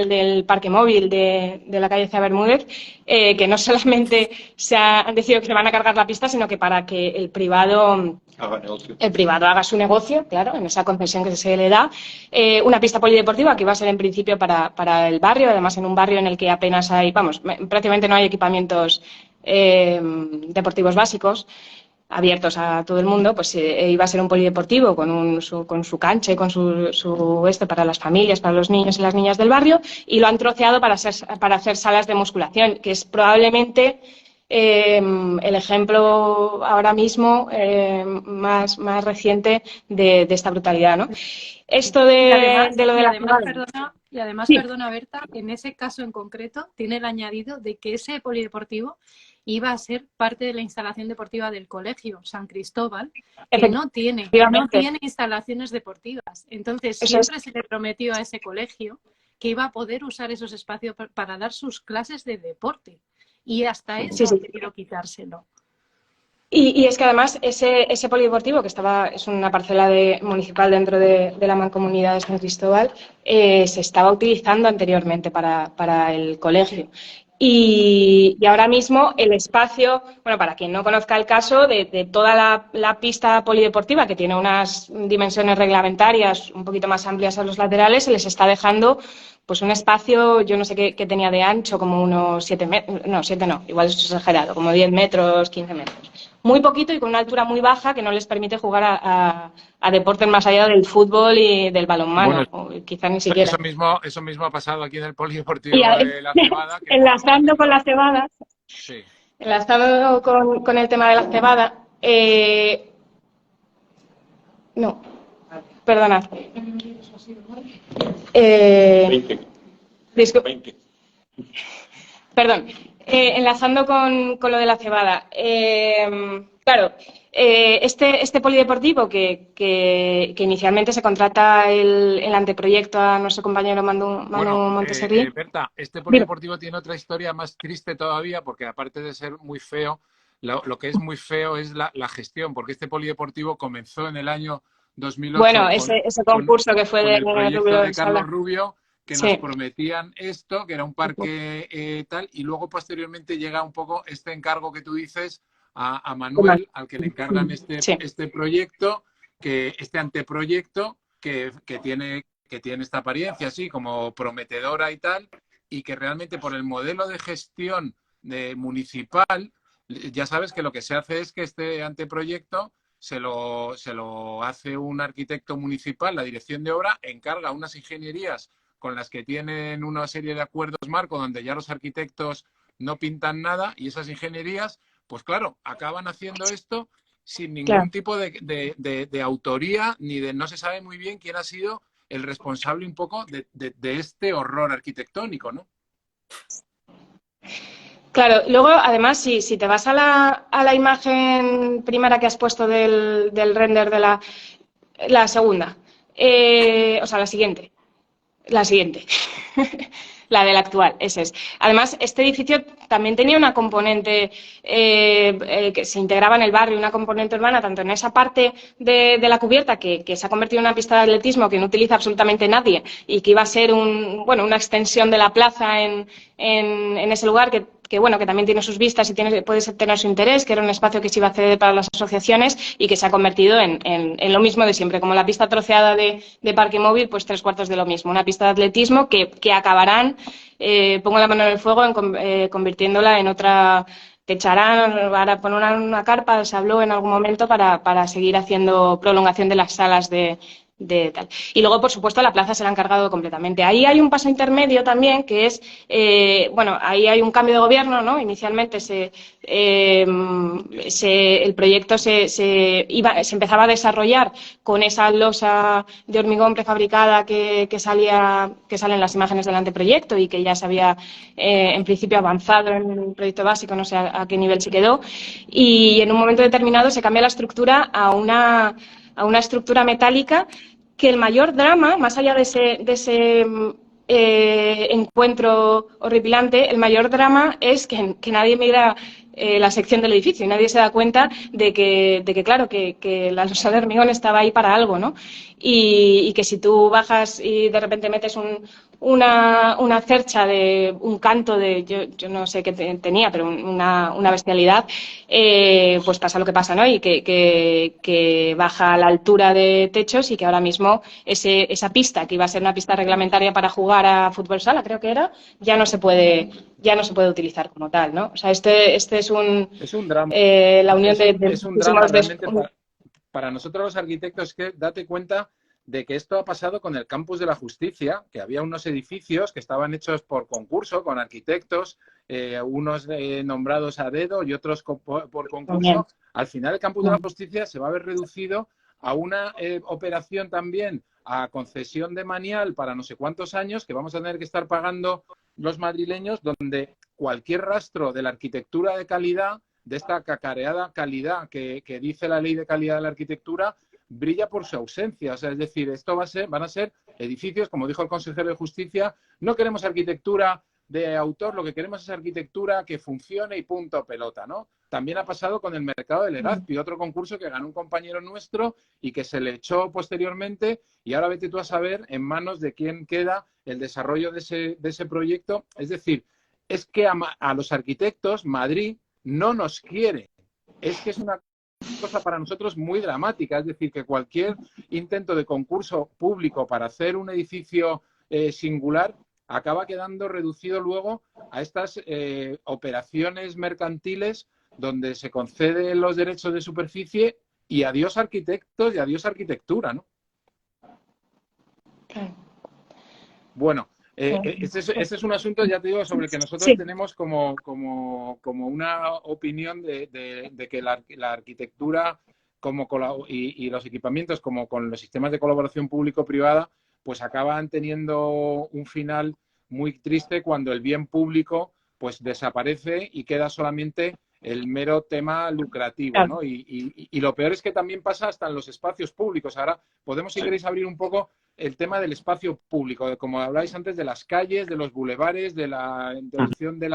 del Parque Móvil de la calle Cea Bermúdez, que no solamente han decidido que se van a cargar la pista, sino que para que el privado haga su negocio, claro, en esa concesión que se le da, una pista polideportiva que iba a ser en principio para el barrio, además en un barrio en el que apenas hay, prácticamente no hay equipamientos deportivos básicos abiertos a todo el mundo, pues iba a ser un polideportivo con su cancha y con su para las familias, para los niños y las niñas del barrio, y lo han troceado para hacer salas de musculación, que es probablemente el ejemplo ahora mismo más reciente de esta brutalidad, ¿no? Esto de lo de la... Y además, sí. Perdona, Berta, en ese caso en concreto tiene el añadido de que ese polideportivo iba a ser parte de la instalación deportiva del colegio San Cristóbal, que no tiene instalaciones deportivas. Entonces, siempre se le prometió a ese colegio que iba a poder usar esos espacios para dar sus clases de deporte. Y hasta eso ha querido quitárselo. Y es que además ese polideportivo, que es una parcela municipal dentro de la mancomunidad de San Cristóbal, se estaba utilizando anteriormente para el colegio. Y ahora mismo el espacio, bueno, para quien no conozca el caso, de toda la pista polideportiva, que tiene unas dimensiones reglamentarias un poquito más amplias a los laterales, se les está dejando pues un espacio, yo no sé qué tenía de ancho, como unos 7 metros, no, 7 no, igual es exagerado, como 10 metros, 15 metros. Muy poquito y con una altura muy baja que no les permite jugar a deportes más allá del fútbol y del balonmano, Bueno, o quizás ni siquiera. eso mismo ha pasado aquí en el Y Polideportivo de La Cebada. Que enlazando con la cebada, sí. enlazando con el tema de la cebada, no, perdonad. 20. Disculpe. 20. Perdón, enlazando con lo de la cebada. Claro, este polideportivo que inicialmente se contrata el anteproyecto a nuestro compañero Manu Monteserri. Berta, este polideportivo tiene otra historia más triste todavía, porque aparte de ser muy feo, lo que es muy feo es la gestión, porque este polideportivo comenzó en el año 2008 bueno, ese concurso que fue con de el proyecto Rubio de Carlos Rubio, que sí. nos prometían esto, que era un parque tal, y luego posteriormente llega un poco este encargo que tú dices a Manuel, al que le encargan este proyecto, este anteproyecto que tiene esta apariencia así como prometedora y tal, y que realmente por el modelo de gestión municipal, ya sabes que lo que se hace es que este anteproyecto se lo hace un arquitecto municipal, la dirección de obra, encarga unas ingenierías con las que tienen una serie de acuerdos marco donde ya los arquitectos no pintan nada, y esas ingenierías, pues claro, acaban haciendo esto sin ningún tipo de autoría, ni no se sabe muy bien quién ha sido el responsable un poco de este horror arquitectónico, ¿no? Claro, luego además si te vas a la imagen primera que has puesto del render de la segunda, o sea, la siguiente, la del actual, ese es. Además, este edificio también tenía una componente que se integraba en el barrio, una componente urbana, tanto en esa parte de la cubierta que se ha convertido en una pista de atletismo que no utiliza absolutamente nadie y que iba a ser una extensión de la plaza en ese lugar que también tiene sus vistas y puede tener su interés, que era un espacio que se iba a ceder para las asociaciones y que se ha convertido en lo mismo de siempre. Como la pista troceada de Parque Móvil, pues 3/4 de lo mismo. Una pista de atletismo que acabarán, pongo la mano en el fuego, convirtiéndola en otra. Te echarán para poner una carpa, se habló en algún momento, para seguir haciendo prolongación de las salas de tal. Y luego, por supuesto, la plaza se la han cargado completamente. Ahí hay un paso intermedio también, que es, ahí hay un cambio de gobierno, ¿no? Inicialmente el proyecto se empezaba a desarrollar con esa losa de hormigón prefabricada que sale en las imágenes del anteproyecto y que ya se había, en principio, avanzado en el proyecto básico, no sé a qué nivel se quedó. Y en un momento determinado se cambia la estructura a una estructura metálica, que el mayor drama, más allá de ese encuentro horripilante, el mayor drama es que nadie mira la sección del edificio y nadie se da cuenta de que claro, que la losa de hormigón estaba ahí para algo, ¿no? Y que si tú bajas y de repente metes una cercha de un canto de, yo no sé qué tenía, pero una bestialidad, pues pasa lo que pasa, ¿no? Y que baja a la altura de techos y que ahora mismo esa pista, que iba a ser una pista reglamentaria para jugar a fútbol sala, creo que era, ya no se puede utilizar como tal, ¿no? O sea, este es un drama. La unión es un drama realmente para nosotros los arquitectos, que date cuenta de que esto ha pasado con el Campus de la Justicia, que había unos edificios que estaban hechos por concurso, con arquitectos, unos nombrados a dedo y otros por concurso. Bien. Al final el Campus de la Justicia se va a ver reducido a una operación también a concesión de manial para no sé cuántos años, que vamos a tener que estar pagando los madrileños, donde cualquier rastro de la arquitectura de calidad, de esta cacareada calidad que dice la ley de calidad de la arquitectura, brilla por su ausencia. O sea, es decir, van a ser edificios, como dijo el consejero de Justicia, no queremos arquitectura de autor, lo que queremos es arquitectura que funcione y punto pelota, ¿no? También ha pasado con el mercado del Legazpi, otro concurso que ganó un compañero nuestro y que se le echó posteriormente, y ahora vete tú a saber en manos de quién queda el desarrollo de ese proyecto. Es decir, es que a los arquitectos Madrid no nos quiere. Es que es una cosa para nosotros muy dramática. Es decir, que cualquier intento de concurso público para hacer un edificio singular acaba quedando reducido luego a estas operaciones mercantiles donde se conceden los derechos de superficie y adiós arquitectos y adiós arquitectura, ¿no? Bueno, este es un asunto, ya te digo, sobre el que nosotros tenemos como una opinión de que la arquitectura y los equipamientos, como con los sistemas de colaboración público-privada, pues acaban teniendo un final muy triste cuando el bien público pues desaparece y queda solamente el mero tema lucrativo, ¿no? Y lo peor es que también pasa hasta en los espacios públicos. Ahora podemos, si queréis, abrir un poco el tema del espacio público, como habláis antes, de las calles, de los bulevares, de la introducción de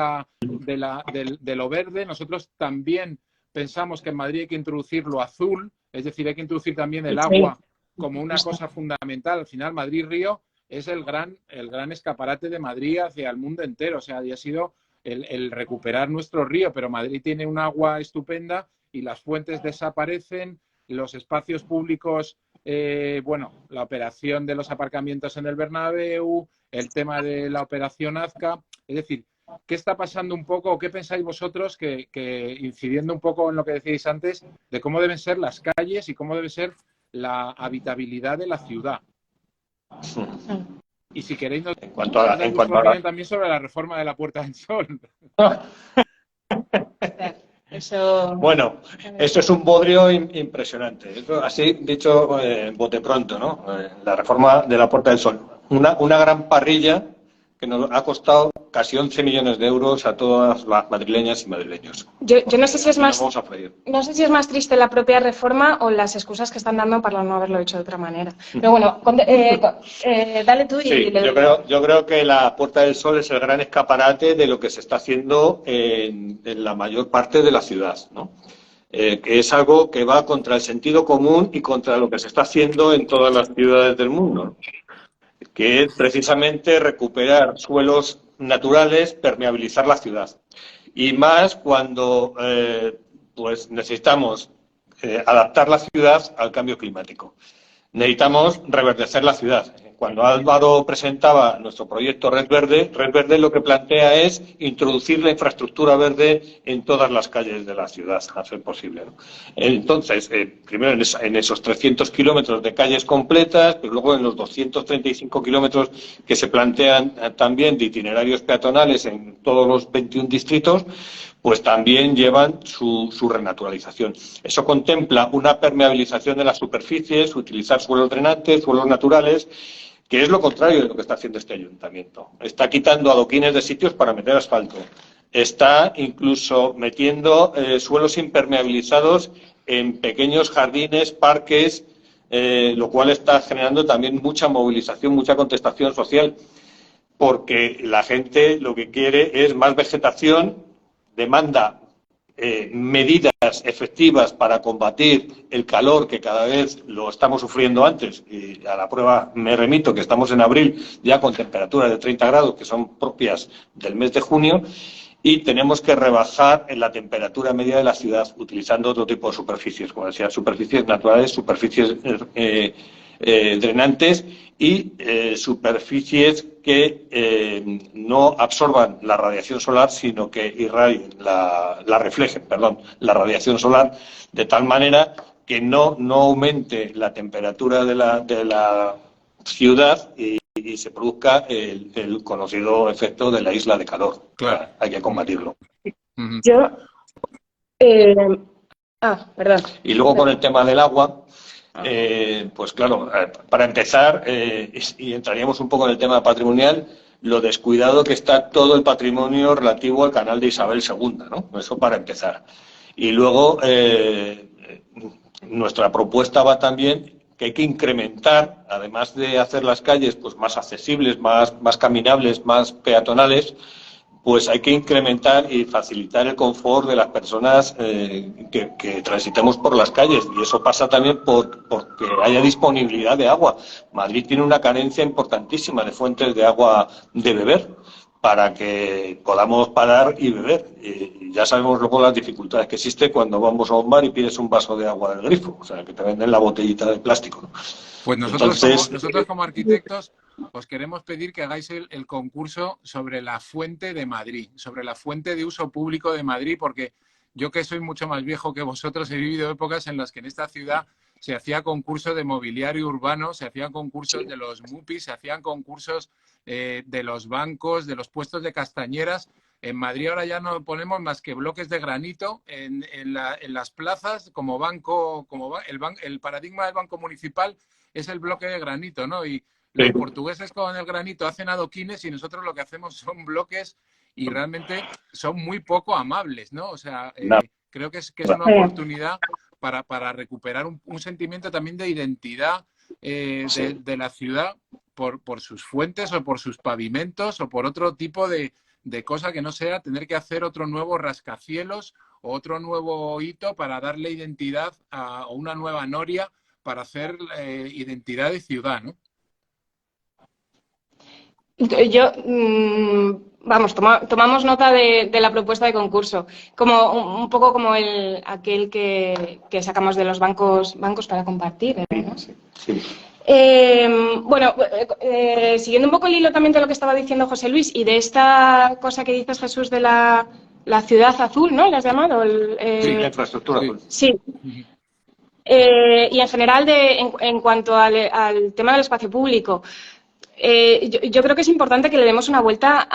lo verde. Nosotros también pensamos que en Madrid hay que introducir lo azul, es decir, hay que introducir también el agua como una cosa fundamental. Al final, Madrid-Río es el gran escaparate de Madrid hacia el mundo entero. O sea, ha sido el recuperar nuestro río, pero Madrid tiene un agua estupenda y las fuentes desaparecen, los espacios públicos, la operación de los aparcamientos en el Bernabéu, el tema de la operación Azca. Es decir, ¿qué está pasando un poco o qué pensáis vosotros que incidiendo un poco en lo que decíais antes, de cómo deben ser las calles y cómo debe ser la habitabilidad de la ciudad? Y si queréis, en cuanto a también sobre la reforma de la Puerta del Sol. Bueno, esto es un bodrio impresionante. Eso, así dicho, bote pronto, ¿no? La reforma de la Puerta del Sol. Una gran parrilla que nos ha costado casi 11 millones de euros a todas las madrileñas y madrileños. Yo no sé si es más triste la propia reforma o las excusas que están dando para no haberlo hecho de otra manera. Pero bueno, dale tú y sí, yo creo que la Puerta del Sol es el gran escaparate de lo que se está haciendo en la mayor parte de la ciudad, ¿no? Que es algo que va contra el sentido común y contra lo que se está haciendo en todas las ciudades del mundo, ¿no? Que es precisamente recuperar suelos naturales, permeabilizar la ciudad. Y más cuando pues necesitamos adaptar la ciudad al cambio climático. Necesitamos reverdecer la ciudad. Cuando Álvaro presentaba nuestro proyecto Red Verde lo que plantea es introducir la infraestructura verde en todas las calles de la ciudad, a ser posible, ¿no? Entonces, primero en esos 300 kilómetros de calles completas, pero luego en los 235 kilómetros que se plantean también de itinerarios peatonales en todos los 21 distritos, pues también llevan su renaturalización. Eso contempla una permeabilización de las superficies, utilizar suelos drenantes, suelos naturales, que es lo contrario de lo que está haciendo este ayuntamiento. Está quitando adoquines de sitios para meter asfalto. Está incluso metiendo suelos impermeabilizados en pequeños jardines, parques, lo cual está generando también mucha movilización, mucha contestación social, porque la gente lo que quiere es más vegetación, demanda medidas efectivas para combatir el calor que cada vez lo estamos sufriendo antes, y a la prueba me remito que estamos en abril ya con temperaturas de 30 grados que son propias del mes de junio, y tenemos que rebajar en la temperatura media de la ciudad utilizando otro tipo de superficies, como decía, superficies naturales, superficies drenantes y superficies que no absorban la radiación solar, sino que irradien, la reflejen, la radiación solar, de tal manera que no aumente la temperatura de la ciudad y se produzca el conocido efecto de la isla de calor. Claro. Hay que combatirlo. Perdón. Y luego con el tema del agua, pues claro, para empezar, y entraríamos un poco en el tema patrimonial, lo descuidado que está todo el patrimonio relativo al canal de Isabel II, ¿no? Eso para empezar. Y luego, nuestra propuesta va también que hay que incrementar, además de hacer las calles pues más accesibles, más caminables, más peatonales, pues hay que incrementar y facilitar el confort de las personas que transitemos por las calles. Y eso pasa también porque haya disponibilidad de agua. Madrid tiene una carencia importantísima de fuentes de agua de beber para que podamos parar y beber. Y ya sabemos luego las dificultades que existen cuando vamos a un bar y pides un vaso de agua del grifo, o sea, que te venden la botellita de plástico, ¿no? Pues nosotros como arquitectos os queremos pedir que hagáis el concurso sobre la fuente de Madrid, sobre la fuente de uso público de Madrid, porque yo, que soy mucho más viejo que vosotros, he vivido épocas en las que en esta ciudad se hacía concurso de mobiliario urbano, se hacían concursos de los MUPIs, se hacían concursos de los bancos, de los puestos de castañeras. En Madrid ahora ya no ponemos más que bloques de granito en las plazas como banco, el paradigma del banco municipal es el bloque de granito, ¿no? Y los portugueses con el granito hacen adoquines y nosotros lo que hacemos son bloques y realmente son muy poco amables, ¿no? O sea, creo que es una oportunidad para recuperar un sentimiento también de identidad de la ciudad por sus fuentes o por sus pavimentos o por otro tipo de cosa que no sea tener que hacer otro nuevo rascacielos o otro nuevo hito para darle identidad o una nueva noria para hacer identidad de ciudad, ¿no? Yo, vamos, tomamos nota de la propuesta de concurso, como un poco como aquel que sacamos de los bancos para compartir, ¿no? Sí. Bueno, siguiendo un poco el hilo también de lo que estaba diciendo José Luis y de esta cosa que dices, Jesús, de la ciudad azul, ¿no? ¿Le has llamado? Sí, la infraestructura azul. Sí. Y en general, en cuanto al tema del espacio público, yo creo que es importante que le demos una vuelta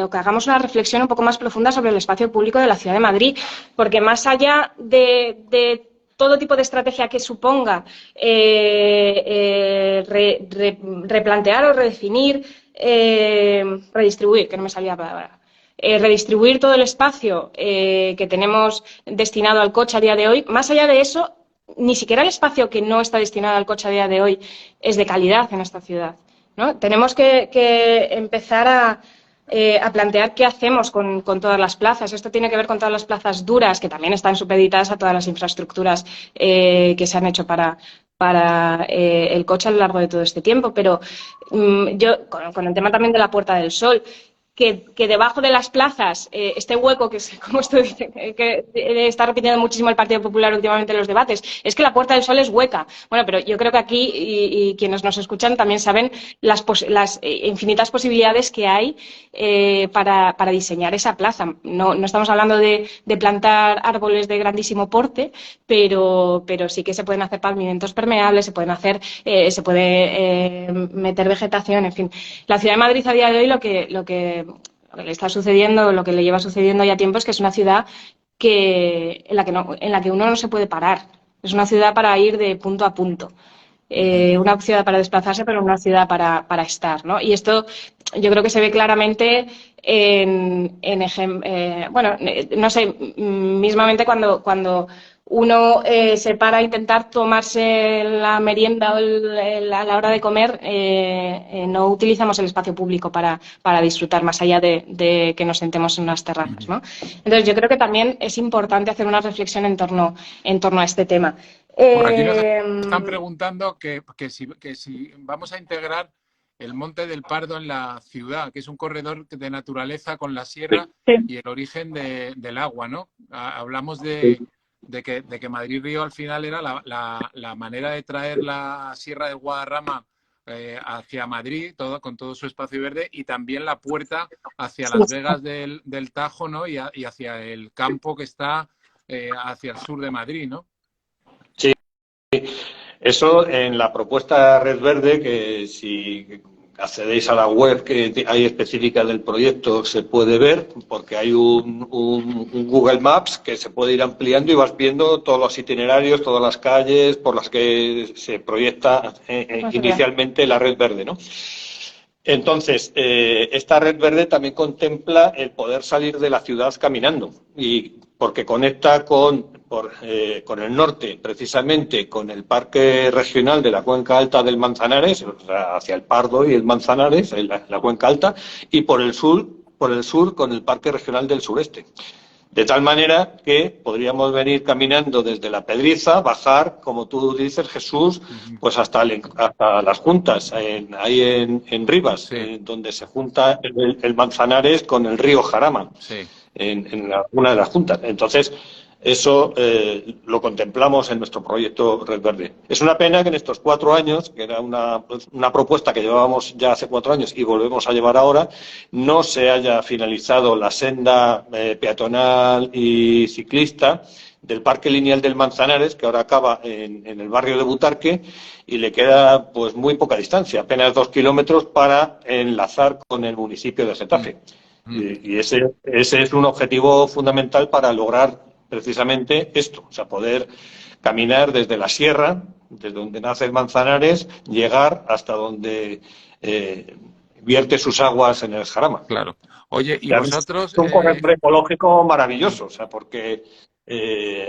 o que hagamos una reflexión un poco más profunda sobre el espacio público de la ciudad de Madrid, porque más allá de todo tipo de estrategia que suponga replantear o redefinir, redistribuir, que no me salía la palabra, redistribuir todo el espacio que tenemos destinado al coche a día de hoy, más allá de eso, ni siquiera el espacio que no está destinado al coche a día de hoy es de calidad en esta ciudad, ¿no? Tenemos que empezar a plantear qué hacemos con todas las plazas. Esto tiene que ver con todas las plazas duras, que también están supeditadas a todas las infraestructuras que se han hecho para el coche a lo largo de todo este tiempo. Pero yo, con el tema también de la Puerta del Sol, que debajo de las plazas, este hueco, que es como esto dice, que está repitiendo muchísimo el Partido Popular últimamente en los debates, es que la Puerta del Sol es hueca. Bueno, pero yo creo que aquí, y quienes nos escuchan también saben las infinitas posibilidades que hay para diseñar esa plaza. No estamos hablando de plantar árboles de grandísimo porte, pero sí que se pueden hacer pavimentos permeables, se puede meter vegetación, en fin. La Ciudad de Madrid a día de hoy lo que le está sucediendo, lo que le lleva sucediendo ya tiempo, es que es una ciudad en la que uno no se puede parar. Es una ciudad para ir de punto a punto. Una ciudad para desplazarse, pero una ciudad para estar, ¿no? Y esto yo creo que se ve claramente bueno, no sé, mismamente cuando uno se para a intentar tomarse la merienda o a la hora de comer, no utilizamos el espacio público para disfrutar, más allá de que nos sentemos en unas terrazas, ¿no? Entonces, yo creo que también es importante hacer una reflexión en torno a este tema. Por aquí nos están preguntando que si vamos a integrar el Monte del Pardo en la ciudad, que es un corredor de naturaleza con la sierra y el origen del agua, ¿no? Hablamos de que Madrid-Río al final era la manera de traer la Sierra del Guadarrama hacia Madrid, con todo su espacio verde, y también la puerta hacia Las Vegas del Tajo, ¿no? Y hacia el campo que está hacia el sur de Madrid, ¿no? Sí, eso en la propuesta Red Verde, que si accedéis a la web que hay específica del proyecto se puede ver, porque hay un Google Maps que se puede ir ampliando y vas viendo todos los itinerarios, todas las calles por las que se proyecta inicialmente la Red Verde, ¿no? Entonces, esta Red Verde también contempla el poder salir de la ciudad caminando, y porque conecta con el norte, precisamente con el Parque Regional de la Cuenca Alta del Manzanares, o sea, hacia el Pardo y el Manzanares, la Cuenca Alta, y por el sur con el Parque Regional del Sureste. De tal manera que podríamos venir caminando desde la Pedriza, bajar, como tú dices, Jesús, pues hasta las Juntas, ahí en Rivas, Sí. donde se junta el Manzanares con el río Jarama, Sí. en una de las juntas. Entonces, eso lo contemplamos en nuestro proyecto Red Verde. Es una pena que en estos 4 años, que era una propuesta que llevábamos ya hace 4 años y volvemos a llevar ahora, no se haya finalizado la senda peatonal y ciclista del Parque Lineal del Manzanares, que ahora acaba en el barrio de Butarque, y le queda pues muy poca distancia, apenas 2 kilómetros para enlazar con el municipio de Getafe. Y ese es un objetivo fundamental para lograr precisamente esto, o sea, poder caminar desde la sierra, desde donde nace el Manzanares, llegar hasta donde vierte sus aguas en el Jarama. Claro. Oye, y Es vosotros, un corredor ecológico maravilloso, o sea, porque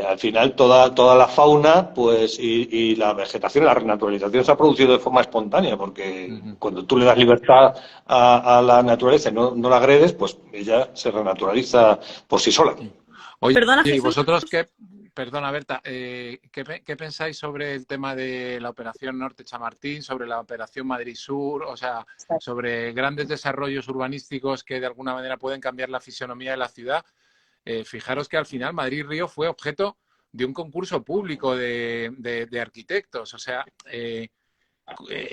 al final toda la fauna pues y la vegetación, la renaturalización se ha producido de forma espontánea, porque cuando tú le das libertad a la naturaleza y no la agredes, pues ella se renaturaliza por sí sola. Oye, Perdona, ¿y Jesús. vosotros qué? Perdona, Berta, ¿qué pensáis sobre el tema de la Operación Norte Chamartín, sobre la Operación Madrid Sur, o sea, sobre grandes desarrollos urbanísticos que de alguna manera pueden cambiar la fisonomía de la ciudad? Fijaros que al final Madrid-Río fue objeto de un concurso público de arquitectos, o sea,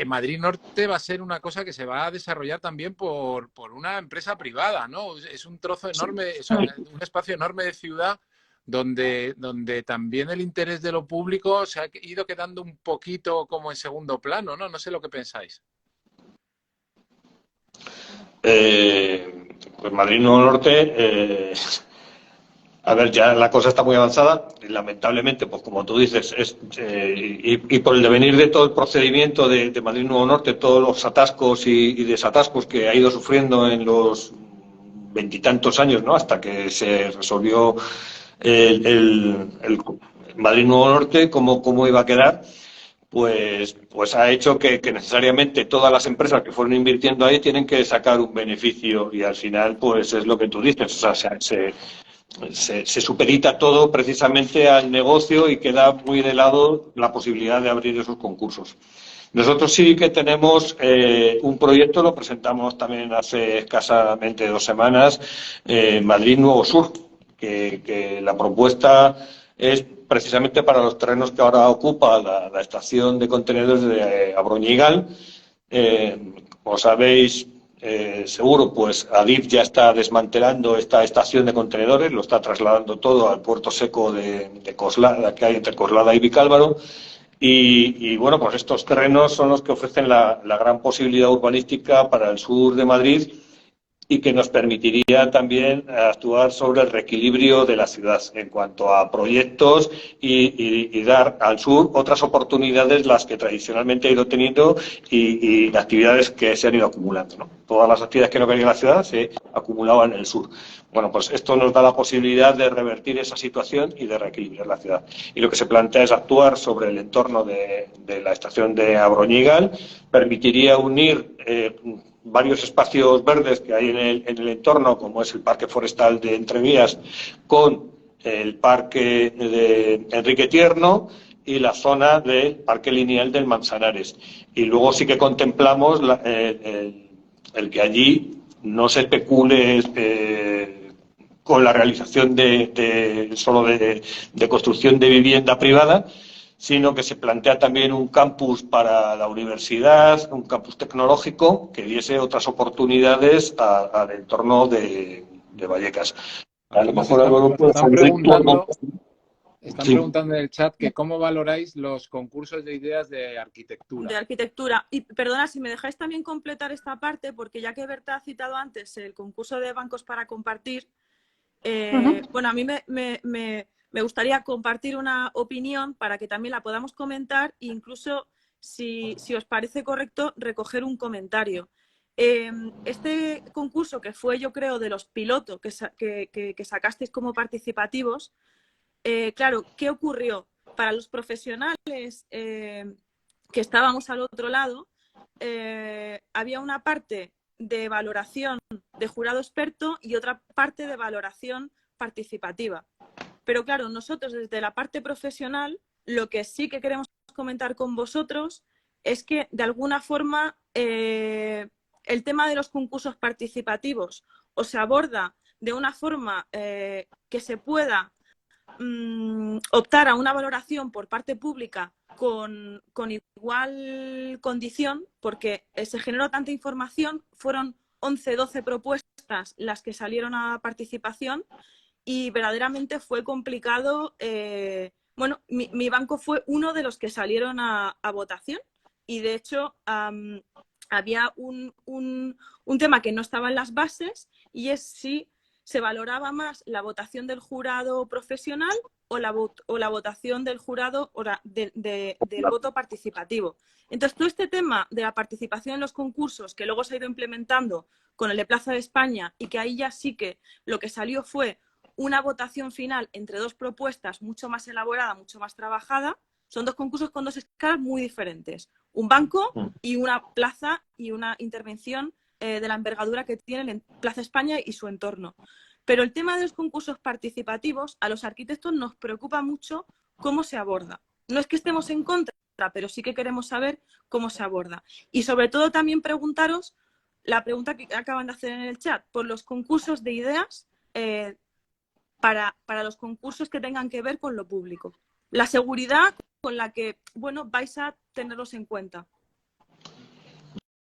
Madrid Norte va a ser una cosa que se va a desarrollar también por una empresa privada, ¿no? Es un trozo enorme, o sea, un espacio enorme de ciudad donde también el interés de lo público se ha ido quedando un poquito como en segundo plano, ¿no? No sé lo que pensáis. Pues Madrid Nuevo Norte, a ver, ya la cosa está muy avanzada y lamentablemente, pues como tú dices, y por el devenir de todo el procedimiento de Madrid Nuevo Norte, todos los atascos y desatascos que ha ido sufriendo en los 20 años, ¿no? Hasta que se resolvió el Madrid Nuevo Norte, cómo iba a quedar, pues ha hecho que necesariamente todas las empresas que fueron invirtiendo ahí tienen que sacar un beneficio y al final, pues es lo que tú dices, o sea, se supedita todo precisamente al negocio y queda muy de lado la posibilidad de abrir esos concursos. Nosotros sí que tenemos un proyecto, lo presentamos también hace escasamente 2 semanas, Madrid Nuevo Sur, que la propuesta es precisamente para los terrenos que ahora ocupa la estación de contenedores de Abroñigal. Como sabéis, seguro, pues Adif ya está desmantelando esta estación de contenedores, lo está trasladando todo al puerto seco de Coslada, que hay entre Coslada y Vicálvaro. Y bueno, pues estos terrenos son los que ofrecen la gran posibilidad urbanística para el sur de Madrid y que nos permitiría también actuar sobre el reequilibrio de la ciudad en cuanto a proyectos y dar al sur otras oportunidades, las que tradicionalmente ha ido teniendo y actividades que se han ido acumulando, ¿no? Todas las actividades que no querían la ciudad se acumulaban en el sur. Bueno, pues esto nos da la posibilidad de revertir esa situación y de reequilibrar la ciudad. Y lo que se plantea es actuar sobre el entorno de la estación de Abroñigal, permitiría unir varios espacios verdes que hay en el entorno, como es el Parque Forestal de Entrevías, con el Parque de Enrique Tierno y la zona del Parque Lineal del Manzanares. Y luego sí que contemplamos el que allí no se especule con la realización solo de construcción de vivienda privada, sino que se plantea también un campus para la universidad, un campus tecnológico que diese otras oportunidades al entorno de Vallecas. A lo mejor algo están preguntando Sí. preguntando en el chat que cómo valoráis los concursos de ideas de arquitectura. De arquitectura. Y perdona, si me dejáis también completar esta parte, porque ya que Berta ha citado antes el concurso de bancos para compartir, bueno, a mí me gustaría compartir una opinión para que también la podamos comentar e incluso, si os parece correcto, recoger un comentario. Este concurso, que fue, yo creo, de los pilotos que sacasteis como participativos, claro, ¿qué ocurrió? Para los profesionales que estábamos al otro lado, había una parte de valoración de jurado experto y otra parte de valoración participativa. Pero claro, nosotros desde la parte profesional, lo que sí que queremos comentar con vosotros es que de alguna forma el tema de los concursos participativos o se aborda de una forma que se pueda optar a una valoración por parte pública con igual condición, porque se generó tanta información, fueron 11, 12 propuestas las que salieron a participación y verdaderamente fue complicado. Bueno, mi banco fue uno de los que salieron a votación y de hecho había un tema que no estaba en las bases y es si se valoraba más la votación del jurado profesional o la votación del jurado del voto participativo. Entonces, todo este tema de la participación en los concursos, que luego se ha ido implementando con el de Plaza de España y que ahí ya sí que lo que salió fue una votación final entre dos propuestas mucho más elaborada, mucho más trabajada, son dos concursos con dos escalas muy diferentes. Un banco y una plaza y una intervención de la envergadura que tienen en Plaza España y su entorno. Pero el tema de los concursos participativos, a los arquitectos nos preocupa mucho cómo se aborda. No es que estemos en contra, pero sí que queremos saber cómo se aborda. Y sobre todo también preguntaros la pregunta que acaban de hacer en el chat, por los concursos de ideas para los concursos que tengan que ver con lo público. La seguridad con la que, bueno, vais a tenerlos en cuenta.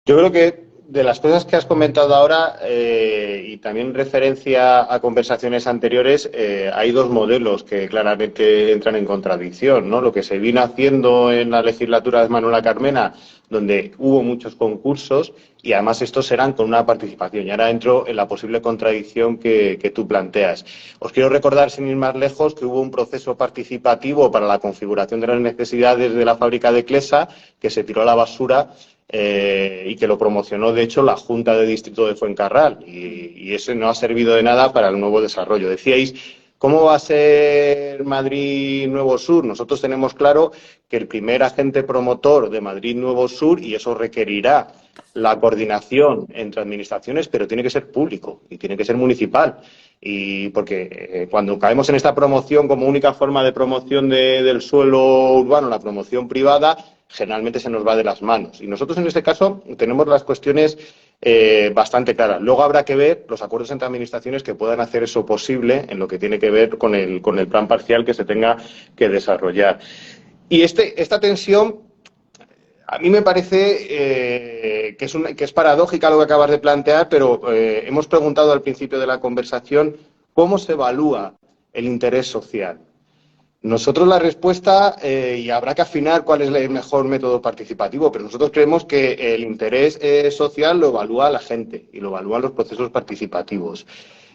Yo creo que de las cosas que has comentado ahora y también en referencia a conversaciones anteriores, hay dos modelos que claramente entran en contradicción, ¿no? Lo que se vino haciendo en la legislatura de Manuela Carmena, donde hubo muchos concursos y además estos eran con una participación. Y ahora entro en la posible contradicción que tú planteas. Os quiero recordar, sin ir más lejos, que hubo un proceso participativo para la configuración de las necesidades de la fábrica de Clesa que se tiró a la basura y que lo promocionó, de hecho, la Junta de Distrito de Fuencarral. Y eso no ha servido de nada para el nuevo desarrollo. Decíais, ¿cómo va a ser Madrid Nuevo Sur? Nosotros tenemos claro que el primer agente promotor de Madrid Nuevo Sur, y eso requerirá la coordinación entre administraciones, pero tiene que ser público y tiene que ser municipal. Y porque cuando caemos en esta promoción como única forma de promoción del suelo urbano, la promoción privada, generalmente se nos va de las manos. Y nosotros en este caso tenemos las cuestiones bastante claras. Luego habrá que ver los acuerdos entre administraciones que puedan hacer eso posible en lo que tiene que ver con el plan parcial que se tenga que desarrollar. Y esta tensión, a mí me parece que es paradójica lo que acabas de plantear, pero hemos preguntado al principio de la conversación cómo se evalúa el interés social. Nosotros la respuesta, y habrá que afinar cuál es el mejor método participativo, pero nosotros creemos que el interés social lo evalúa la gente y lo evalúan los procesos participativos.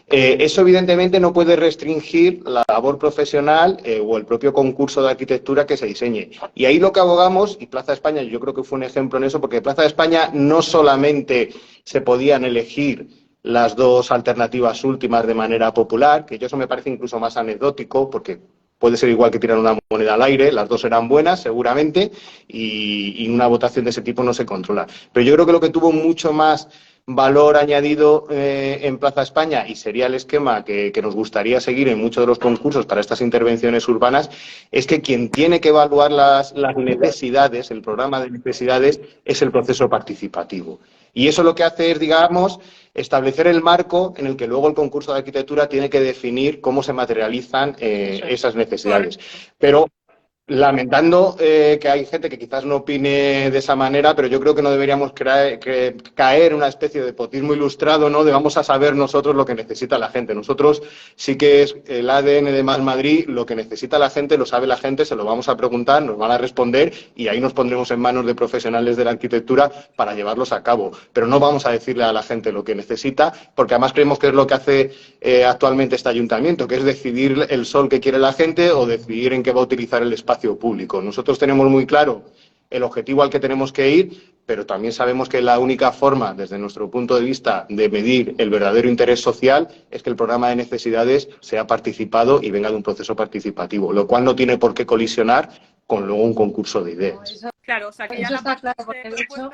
Eso evidentemente no puede restringir la labor profesional o el propio concurso de arquitectura que se diseñe. Y ahí lo que abogamos, y Plaza de España yo creo que fue un ejemplo en eso, porque en Plaza de España no solamente se podían elegir las dos alternativas últimas de manera popular, que eso me parece incluso más anecdótico, porque puede ser igual que tirar una moneda al aire, las dos eran buenas seguramente y una votación de ese tipo no se controla. Pero yo creo que lo que tuvo mucho más valor añadido en Plaza España, y sería el esquema que nos gustaría seguir en muchos de los concursos para estas intervenciones urbanas, es que quien tiene que evaluar las necesidades, el programa de necesidades, es el proceso participativo. Y eso lo que hace es, digamos, establecer el marco en el que luego el concurso de arquitectura tiene que definir cómo se materializan esas necesidades. Pero lamentando que hay gente que quizás no opine de esa manera, pero yo creo que no deberíamos caer en una especie de potismo ilustrado, ¿no? De vamos a saber nosotros lo que necesita la gente. Nosotros sí que es el ADN de Más Madrid, lo que necesita la gente, lo sabe la gente, se lo vamos a preguntar, nos van a responder y ahí nos pondremos en manos de profesionales de la arquitectura para llevarlos a cabo. Pero no vamos a decirle a la gente lo que necesita, porque además creemos que es lo que hace actualmente este ayuntamiento, que es decidir el sol que quiere la gente o decidir en qué va a utilizar el espacio público. Nosotros tenemos muy claro el objetivo al que tenemos que ir, pero también sabemos que la única forma, desde nuestro punto de vista, de medir el verdadero interés social es que el programa de necesidades sea participado y venga de un proceso participativo, lo cual no tiene por qué colisionar con luego un concurso de ideas. Claro, o sea que ya eso la está parte claro, porque de hecho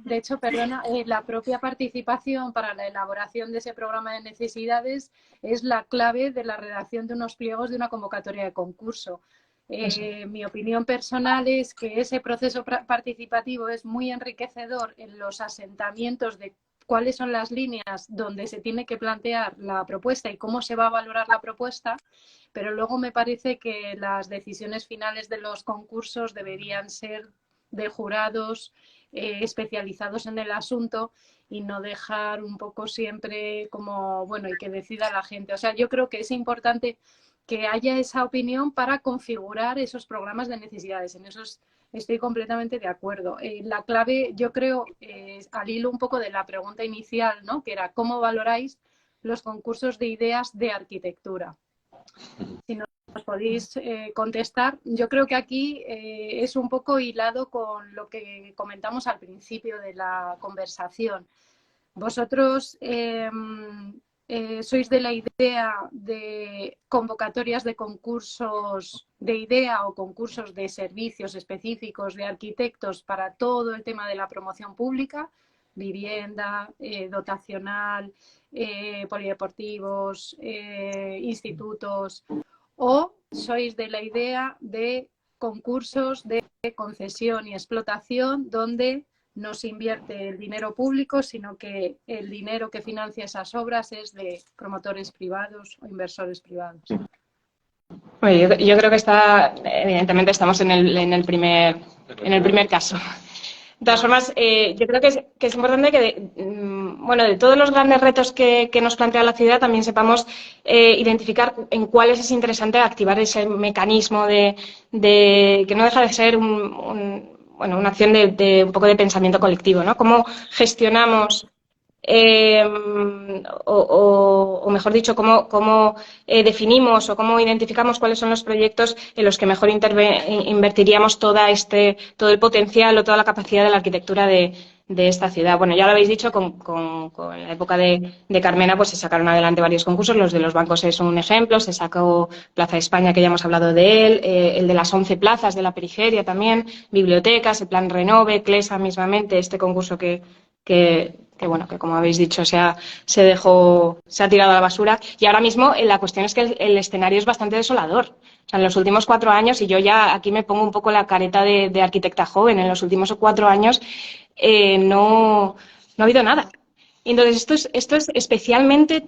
De hecho, perdona, la propia participación para la elaboración de ese programa de necesidades es la clave de la redacción de unos pliegos de una convocatoria de concurso. Mi opinión personal es que ese proceso participativo es muy enriquecedor en los asentamientos de cuáles son las líneas donde se tiene que plantear la propuesta y cómo se va a valorar la propuesta, pero luego me parece que las decisiones finales de los concursos deberían ser de jurados especializados en el asunto y no dejar un poco siempre como, bueno, y que decida la gente. O sea, yo creo que es importante que haya esa opinión para configurar esos programas de necesidades. En eso estoy completamente de acuerdo. La clave, yo creo, al hilo un poco de la pregunta inicial, ¿no? Que era, ¿cómo valoráis los concursos de ideas de arquitectura? Si nos podéis contestar. Yo creo que aquí es un poco hilado con lo que comentamos al principio de la conversación. Vosotros sois de la idea de convocatorias de concursos de idea o concursos de servicios específicos de arquitectos para todo el tema de la promoción pública, vivienda, dotacional, polideportivos, institutos, o sois de la idea de concursos de concesión y explotación donde no se invierte el dinero público, sino que el dinero que financia esas obras es de promotores privados o inversores privados. Bueno, yo creo que evidentemente estamos en el primer caso. De todas formas, yo creo que es importante que, bueno, de todos los grandes retos que nos plantea la ciudad, también sepamos identificar en cuáles es interesante activar ese mecanismo de que no deja de ser una acción de un poco de pensamiento colectivo, ¿no? Cómo gestionamos o mejor dicho, cómo definimos o cómo identificamos cuáles son los proyectos en los que mejor invertiríamos todo el potencial o toda la capacidad de la arquitectura de esta ciudad. Bueno, ya lo habéis dicho, con la época de Carmena pues se sacaron adelante varios concursos, los de los bancos es un ejemplo, se sacó Plaza de España, que ya hemos hablado de él, el de las 11 plazas de la periferia también, bibliotecas, el plan Renove, CLESA mismamente, este concurso que bueno, que como habéis dicho se ha tirado a la basura, y ahora mismo la cuestión es que el escenario es bastante desolador. O sea, en los últimos 4 años, y yo ya aquí me pongo un poco la careta de arquitecta joven, en los últimos 4 años no ha habido nada. Entonces, esto es especialmente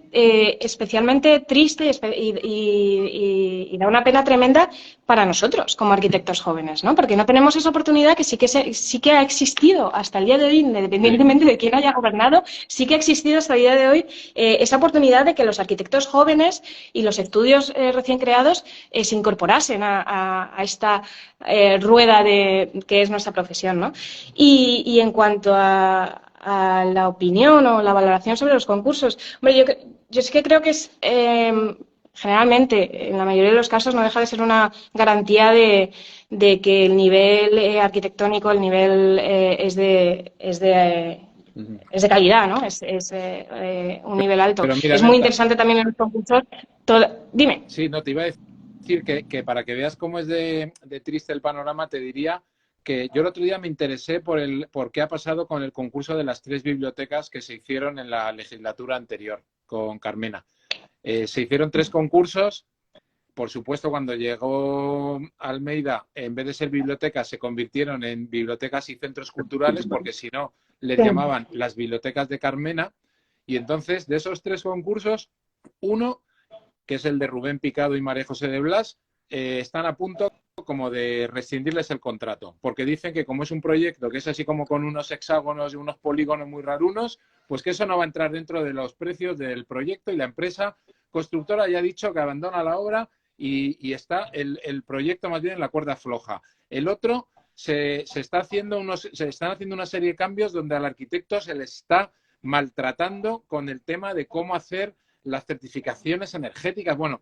triste y da una pena tremenda para nosotros como arquitectos jóvenes, ¿no? Porque no tenemos esa oportunidad que sí que ha existido hasta el día de hoy, independientemente de quién haya gobernado, sí que ha existido hasta el día de hoy esa oportunidad de que los arquitectos jóvenes y los estudios recién creados se incorporasen a esta rueda que es nuestra profesión, ¿no? Y en cuanto a la opinión o la valoración sobre los concursos. Hombre, yo sí que creo que es generalmente, en la mayoría de los casos, no deja de ser una garantía de que el nivel arquitectónico, el nivel es de calidad, ¿no? Es un nivel alto. Pero mira, es muy interesante también en los concursos. Dime. Sí, no, te iba a decir que para que veas cómo es de triste el panorama, te diría que yo el otro día me interesé por qué ha pasado con el concurso de las 3 bibliotecas que se hicieron en la legislatura anterior con Carmena. Se hicieron 3 concursos. Por supuesto, cuando llegó Almeida, en vez de ser bibliotecas, se convirtieron en bibliotecas y centros culturales, porque si no, les llamaban las bibliotecas de Carmena. Y entonces, de esos 3 concursos, uno, que es el de Rubén Picado y María José de Blas, están a punto como de rescindirles el contrato, porque dicen que como es un proyecto que es así como con unos hexágonos y unos polígonos muy rarunos, pues que eso no va a entrar dentro de los precios del proyecto, y la empresa constructora ya ha dicho que abandona la obra y está el proyecto más bien en la cuerda floja. El otro se están haciendo una serie de cambios donde al arquitecto se le está maltratando con el tema de cómo hacer las certificaciones energéticas. Bueno,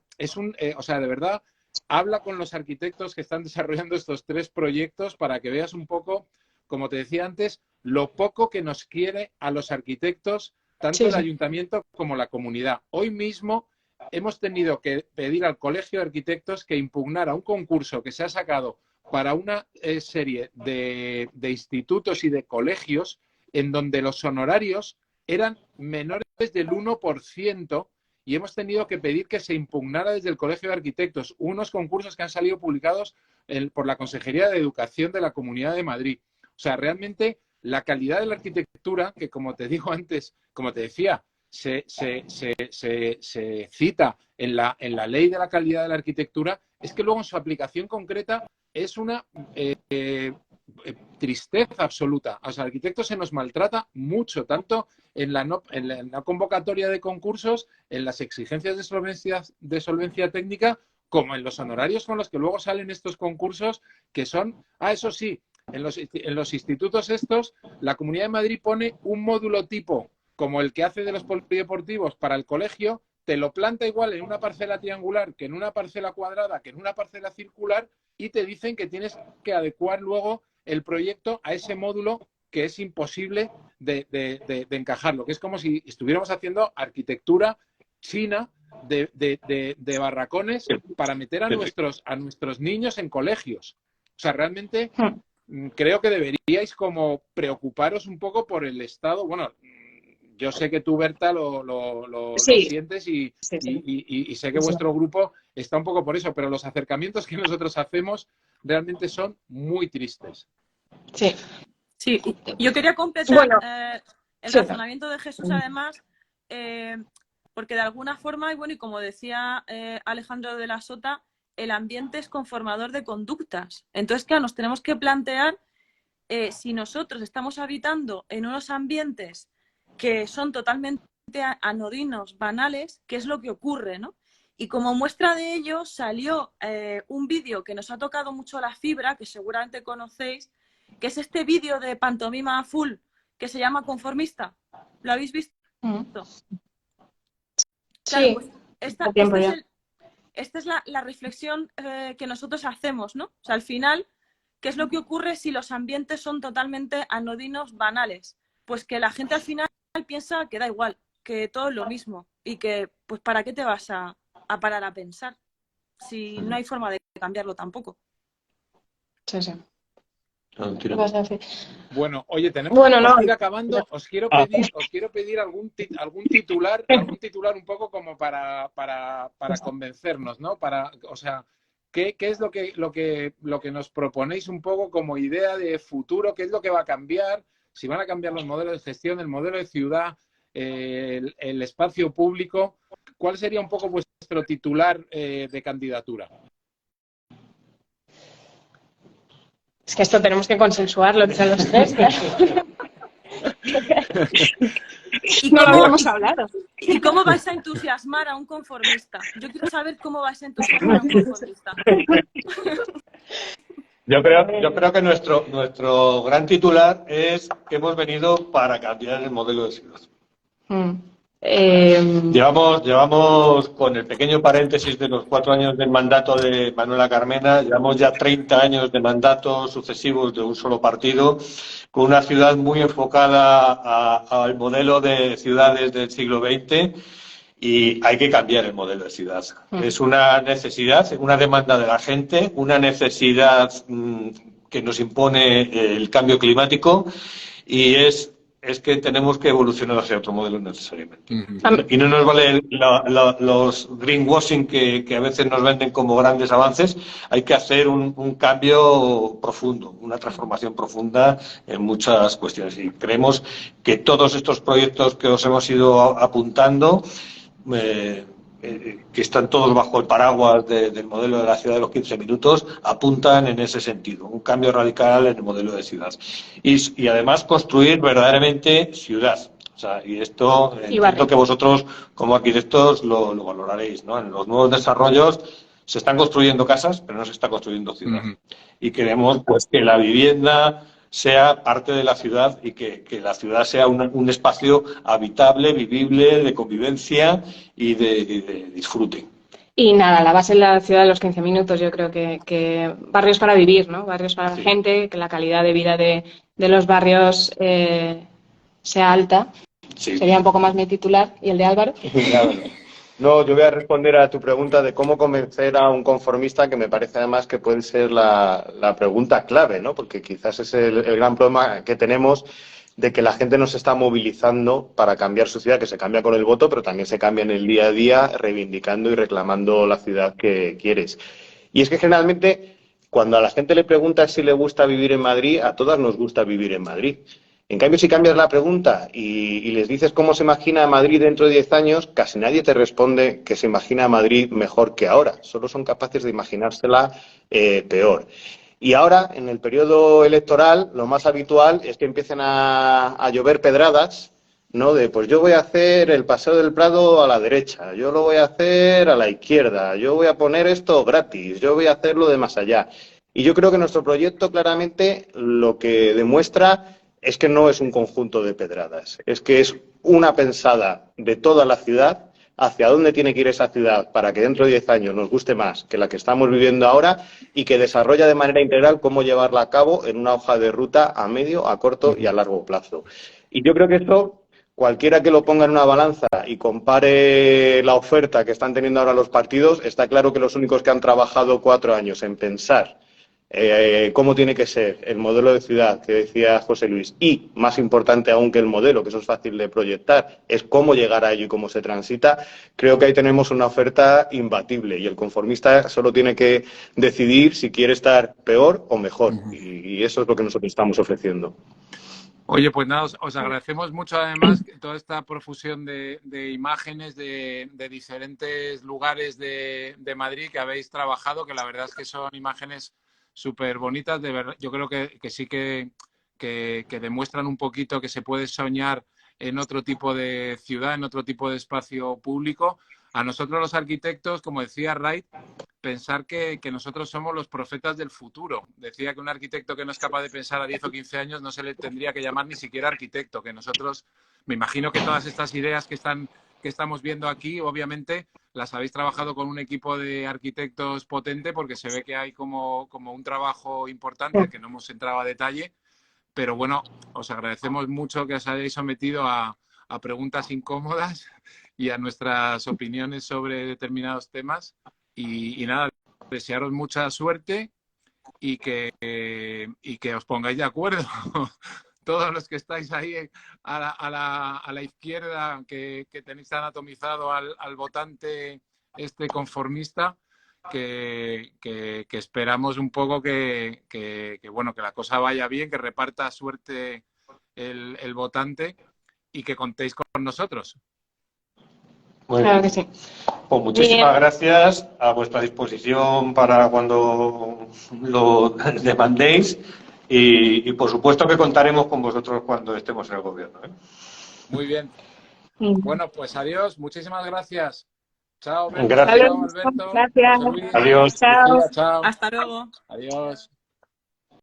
o sea, de verdad, habla con los arquitectos que están desarrollando estos 3 proyectos para que veas un poco, como te decía antes, lo poco que nos quiere a los arquitectos, tanto el ayuntamiento como la comunidad. Hoy mismo hemos tenido que pedir al Colegio de Arquitectos que impugnara un concurso que se ha sacado para una serie de institutos y de colegios en donde los honorarios eran menores del 1%, y hemos tenido que pedir que se impugnara desde el Colegio de Arquitectos unos concursos que han salido publicados por la Consejería de Educación de la Comunidad de Madrid. O sea, realmente la calidad de la arquitectura, que como te digo antes, como te decía, se cita en la ley de la calidad de la arquitectura, es que luego en su aplicación concreta es una tristeza absoluta. A los arquitectos se nos maltrata mucho, tanto en la convocatoria de concursos, en las exigencias de solvencia técnica, como en los honorarios con los que luego salen estos concursos, que son, eso sí, en los institutos estos, la Comunidad de Madrid pone un módulo tipo, como el que hace de los polideportivos para el colegio, te lo planta igual en una parcela triangular que en una parcela cuadrada, que en una parcela circular, y te dicen que tienes que adecuar luego el proyecto a ese módulo, que es imposible de encajarlo, que es como si estuviéramos haciendo arquitectura china de barracones para meter a nuestros niños en colegios. O sea, realmente creo que deberíais como preocuparos un poco por el estado. Bueno, yo sé que tú, Berta, lo sientes y sé que vuestro grupo está un poco por eso, pero los acercamientos que nosotros hacemos realmente son muy tristes. Sí. Sí, yo quería completar el razonamiento de Jesús, además, porque de alguna forma, y como decía Alejandro de la Sota, el ambiente es conformador de conductas. Entonces, claro, nos tenemos que plantear si nosotros estamos habitando en unos ambientes que son totalmente anodinos, banales, ¿qué es lo que ocurre, ¿no? Y como muestra de ello salió un vídeo que nos ha tocado mucho la fibra, que seguramente conocéis, que es este vídeo de Pantomima Full, que se llama Conformista. ¿Lo habéis visto? Claro, pues esta es la reflexión que nosotros hacemos, ¿no? O sea, al final, ¿qué es lo que ocurre si los ambientes son totalmente anodinos, banales? Pues que la gente al final piensa que da igual, que todo es lo mismo y que, pues, ¿para qué te vas a parar a pensar? Si no hay forma de cambiarlo tampoco. Sí, sí. Bueno, oye, tenemos que ir acabando. Os quiero pedir algún titular un poco como para convencernos, ¿no? O sea, ¿qué es lo que nos proponéis un poco como idea de futuro? ¿Qué es lo que va a cambiar? Si van a cambiar los modelos de gestión, el modelo de ciudad, el espacio público. ¿Cuál sería un poco vuestro titular de candidatura? Es que esto tenemos que consensuarlo entre los tres, claro. ¿Y no lo habíamos hablado. ¿Y cómo vais a entusiasmar a un conformista? Yo quiero saber cómo vais a entusiasmar a un conformista. Yo creo que nuestro gran titular es que hemos venido para cambiar el modelo de ciudad. Llevamos, con el pequeño paréntesis de los 4 años del mandato de Manuela Carmena, llevamos ya 30 años de mandatos sucesivos de un solo partido, con una ciudad muy enfocada al modelo de ciudades del siglo XX, y hay que cambiar el modelo de ciudad. Es una necesidad, una demanda de la gente, una necesidad que nos impone el cambio climático, y es que tenemos que evolucionar hacia otro modelo necesariamente. Y no nos vale los greenwashing que a veces nos venden como grandes avances. Hay que hacer un cambio profundo, una transformación profunda en muchas cuestiones. Y creemos que todos estos proyectos que os hemos ido apuntando, que están todos bajo el paraguas del modelo de la ciudad de los 15 minutos, apuntan en ese sentido, un cambio radical en el modelo de ciudad. Y además construir verdaderamente ciudad. O sea, y esto entiendo que vosotros, como arquitectos, lo valoraréis, ¿no? En los nuevos desarrollos se están construyendo casas, pero no se está construyendo ciudad. Y queremos, pues, que la vivienda sea parte de la ciudad y que la ciudad sea un espacio habitable, vivible, de convivencia y de disfrute. Y nada, la base de la ciudad de los 15 minutos, yo creo que barrios para vivir, ¿no? Barrios para la gente, que la calidad de vida de los barrios sea alta. Sí. Sería un poco más mi titular. ¿Y el de Álvaro? No, yo voy a responder a tu pregunta de cómo convencer a un conformista, que me parece además que puede ser la pregunta clave, ¿no? Porque quizás es el gran problema que tenemos, de que la gente nos está movilizando para cambiar su ciudad, que se cambia con el voto, pero también se cambia en el día a día reivindicando y reclamando la ciudad que quieres. Y es que generalmente cuando a la gente le preguntas si le gusta vivir en Madrid, a todas nos gusta vivir en Madrid. En cambio, si cambias la pregunta y les dices cómo se imagina Madrid dentro de 10 años, casi nadie te responde que se imagina Madrid mejor que ahora. Solo son capaces de imaginársela peor. Y ahora, en el periodo electoral, lo más habitual es que empiecen a llover pedradas, ¿no? De, pues yo voy a hacer el Paseo del Prado a la derecha, yo lo voy a hacer a la izquierda, yo voy a poner esto gratis, yo voy a hacerlo de más allá. Y yo creo que nuestro proyecto claramente lo que demuestra es que no es un conjunto de pedradas, es que es una pensada de toda la ciudad hacia dónde tiene que ir esa ciudad para que dentro de 10 años nos guste más que la que estamos viviendo ahora y que desarrolla de manera integral cómo llevarla a cabo en una hoja de ruta a medio, a corto y a largo plazo. Y yo creo que esto, cualquiera que lo ponga en una balanza y compare la oferta que están teniendo ahora los partidos, está claro que los únicos que han trabajado 4 años en pensar cómo tiene que ser el modelo de ciudad que decía José Luis y, más importante aún que el modelo, que eso es fácil de proyectar, es cómo llegar a ello y cómo se transita, creo que ahí tenemos una oferta imbatible y el conformista solo tiene que decidir si quiere estar peor o mejor y eso es lo que nosotros estamos ofreciendo. Oye, pues nada, os agradecemos mucho además toda esta profusión de imágenes de diferentes lugares de Madrid que habéis trabajado, que la verdad es que son imágenes súper bonitas, de verdad. Yo creo que sí que demuestran un poquito que se puede soñar en otro tipo de ciudad, en otro tipo de espacio público. A nosotros los arquitectos, como decía Wright, pensar que nosotros somos los profetas del futuro. Decía que un arquitecto que no es capaz de pensar a 10 o 15 años no se le tendría que llamar ni siquiera arquitecto, que nosotros, me imagino que todas estas ideas que estamos viendo aquí, obviamente, las habéis trabajado con un equipo de arquitectos potente porque se ve que hay como un trabajo importante que no hemos entrado a detalle, pero bueno, os agradecemos mucho que os hayáis sometido a preguntas incómodas y a nuestras opiniones sobre determinados temas y nada, desearos mucha suerte y que os pongáis de acuerdo. Todos los que estáis ahí a la izquierda, que tenéis tan atomizado al votante conformista, que esperamos un poco que la cosa vaya bien, que reparta suerte el votante y que contéis con nosotros. Bueno, Claro que sí. pues muchísimas gracias, a vuestra disposición para cuando lo demandéis. Y por supuesto que contaremos con vosotros cuando estemos en el gobierno, ¿eh? Muy bien. Bueno, pues adiós. Muchísimas gracias. Chao, Berta. Gracias. Chao, Alberto. Gracias. José Luis. Adiós. Chao. Chao. Hasta luego. Adiós.